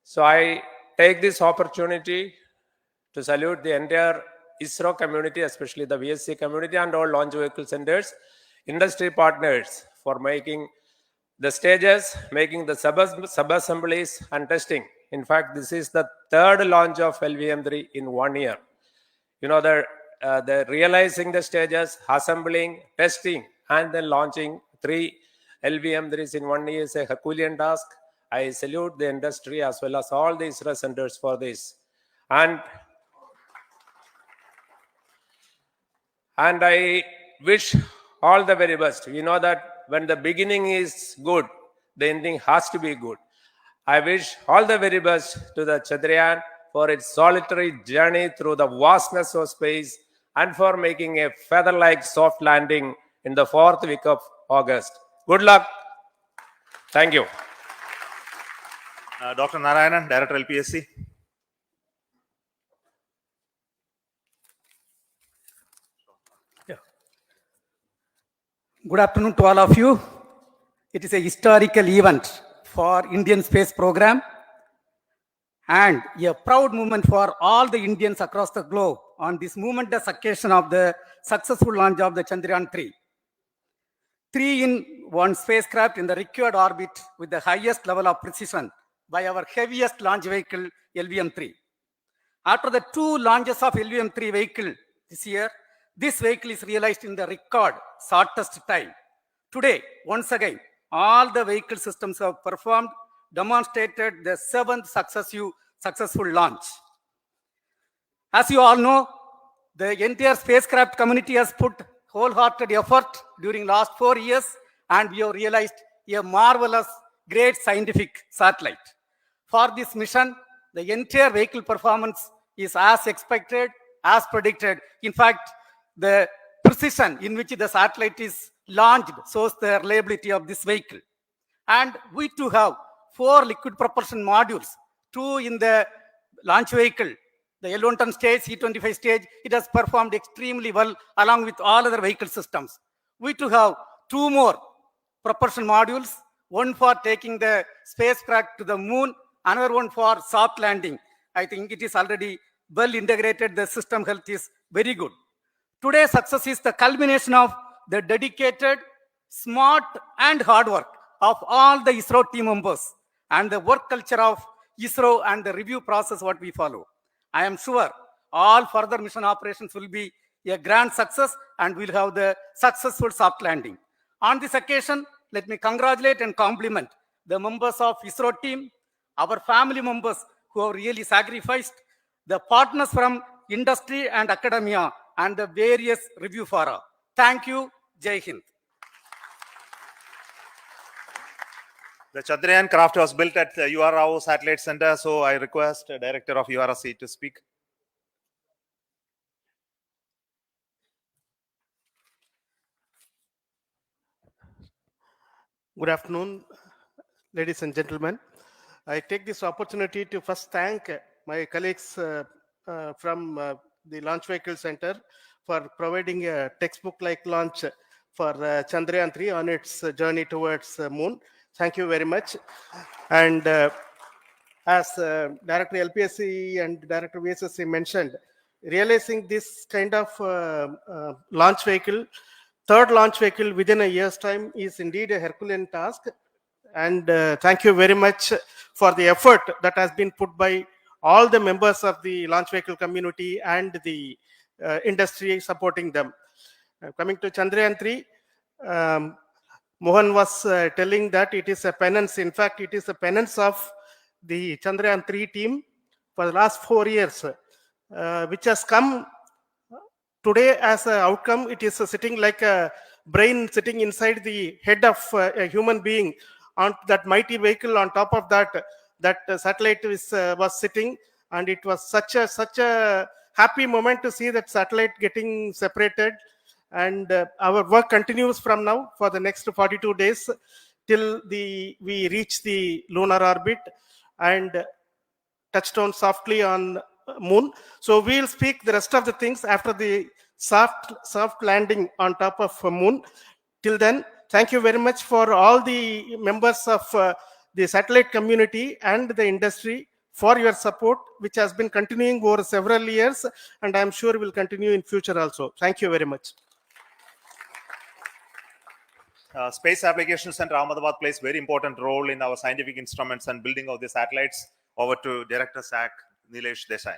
So I take this opportunity to salute the entire ISRO community, especially the VSC community and all launch vehicle centers, industry partners for making the stages, making the sub-assemblies and testing. In fact, this is the 3rd launch of LVM-3 in 1 year. You know, the realizing the stages, assembling, testing, and then launching 3 LVM-3s in 1 year is a Herculean task. I salute the industry as well as all the ISRO centers for this. And I wish all the very best. We know that when the beginning is good, the ending has to be good. I wish all the very best to the Chandrayaan for its solitary journey through the vastness of space and for making a feather-like soft landing in the 4th week of August. Good luck. Thank you. Dr. Narayanan, Director LPSC. Good afternoon to all of you. It is a historical event for Indian space program and a proud moment for all the Indians across the globe on this momentous occasion of the successful launch of the Chandrayaan-3. 3-in-1 spacecraft in the required orbit with the highest level of precision by our heaviest launch vehicle, LVM-3. After the 2 launches of LVM-3 vehicle this year, this vehicle is realized in the record shortest time. Today, once again, all the vehicle systems have performed, demonstrated the 7th successful launch. As you all know, the entire spacecraft community has put wholehearted effort during last 4 years, and we have realized a marvelous, great scientific satellite. For this mission, the entire vehicle performance is as expected, as predicted. In fact, the precision in which the satellite is launched shows the reliability of this vehicle. And we too have 4 liquid propulsion modules, 2 in the launch vehicle. The L110 stage, C25 stage, it has performed extremely well along with all other vehicle systems. We too have 2 more propulsion modules, one for taking the spacecraft to the moon, another one for soft landing. I think it is already well integrated. The system health is Very good. Today's success is the culmination of the dedicated, smart, and hard work of all the ISRO team members and the work culture of ISRO and the review process what we follow. I am sure all further mission operations will be a grand success and we'll have the successful soft landing. On this occasion, let me congratulate and compliment the members of ISRO team, our family members who have really sacrificed, the partners from industry and academia, and the various review fora. Thank you. Jai Hind. The Chandrayaan craft was built at the URO Satellite Center, so I request the Director of URC to speak. Good afternoon, ladies and gentlemen. I take this opportunity to first thank my colleagues from the Launch Vehicle Center for providing a textbook-like launch for Chandrayaan-3 on its journey towards Moon. Thank you very much. And as Director LPSC and Director VSSC mentioned, realizing this kind of launch vehicle, third launch vehicle within a year's time is indeed a Herculean task. And thank you very much for the effort that has been put by all the members of the launch vehicle community and the industry supporting them. Coming to Chandrayaan-3, Mohan was telling that it is a penance. In fact, it is a penance of the Chandrayaan-3 team for the last 4 years, which has come today as an outcome. It is sitting like a brain sitting inside the head of a human being on that mighty vehicle. On top of that, that satellite was sitting, and it was such a happy moment to see that satellite getting separated. And our work continues from now for the next 42 days till we reach the lunar orbit and touchdown softly on Moon. So we'll speak the rest of the things after the soft landing on top of Moon. Till then, thank you very much for all the members of the satellite community and the industry for your support, which has been continuing over several years, and I'm sure will continue in future also. Thank you very much. Space Applications Center Ahmedabad plays very important role in our scientific instruments and building of the satellites. Over to Director SAC, Nilesh Desai.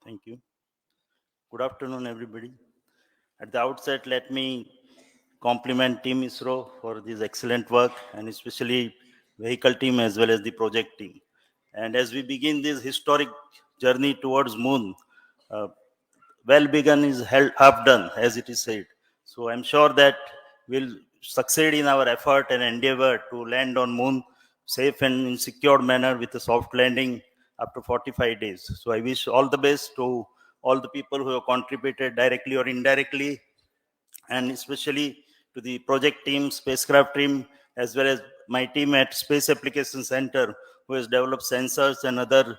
Thank you. Good afternoon, everybody. At the outset, let me compliment Team ISRO for this excellent work, and especially vehicle team as well as the project team. And as we begin this historic journey towards Moon, well begun is half done, as it is said. So I'm sure that we'll succeed in our effort and endeavor to land on Moon safe and in secured manner with a soft landing after 45 days. So I wish all the best to all the people who have contributed directly or indirectly, and especially to the project team, spacecraft team, as well as my team at Space Applications Center, who has developed sensors and other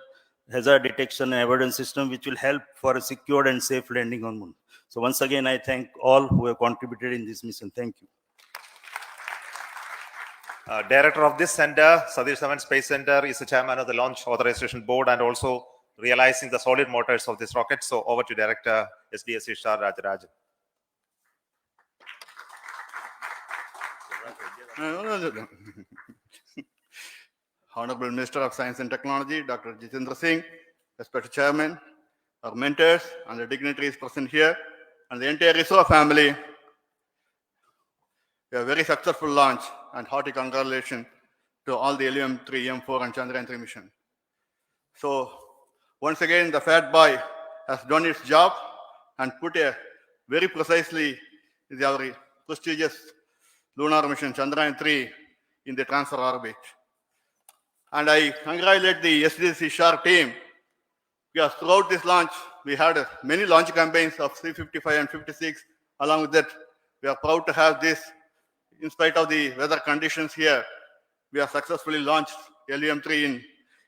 hazard detection and avoidance system, which will help for a secured and safe landing on Moon. So once again, I thank all who have contributed in this mission. Thank you. Director of this center, Satish Dhawan Space Centre, is the chairman of the Launch Authorization Board and also realizing the solid motors of this rocket. So over to Director SDSC Shah Rajarajan. Honorable Minister of Science and Technology, Dr. Jitendra Singh, respected Chairman, our mentors and the dignitaries present here, and the entire ISRO family. A very successful launch, and hearty congratulations to all the LVM-3, M4 and Chandrayaan-3 mission. So once again, the Fat Boy has done its job and put a very precisely our prestigious lunar mission Chandrayaan-3 in the transfer orbit. And I congratulate the SDSC SHAR team, because throughout this launch, we had many launch campaigns of C-55 and 56. Along with that, we are proud to have this. In spite of the weather conditions here, we have successfully launched LVM-3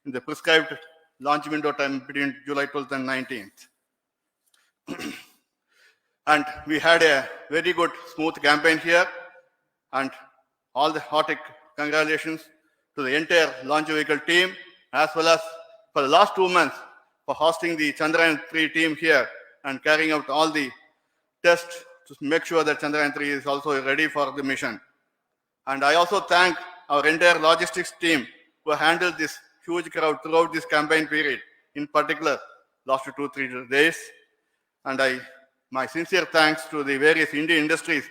in the prescribed launch window time between July 12th and 19th. And we had a very good, smooth campaign here. And all the hearty congratulations to the entire launch vehicle team, as well as for the last 2 months, for hosting the Chandrayaan-3 team here and carrying out all the tests to make sure that Chandrayaan-3 is also ready for the mission. And I also thank our entire logistics team who handled this huge crowd throughout this campaign period, in particular last 2-3 days. And my sincere thanks to the various Indian industries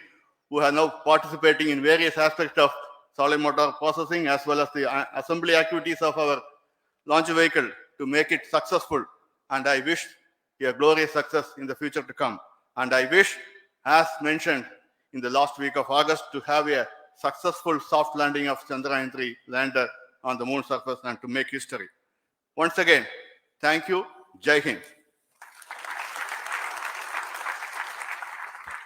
who are now participating in various aspects of solid motor processing as well as the assembly activities of our launch vehicle to make it successful. And I wish a glorious success in the future to come. And I wish, as mentioned in the last week of August, to have a successful soft landing of Chandrayaan-3 lander on the moon surface and to make history. Once again, thank you. Jai Hind.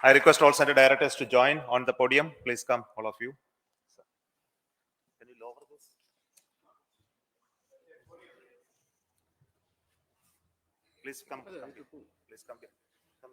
I request all center directors to join on the podium. Please come, all of you. Can you lower this? Please come. Please come here. Come.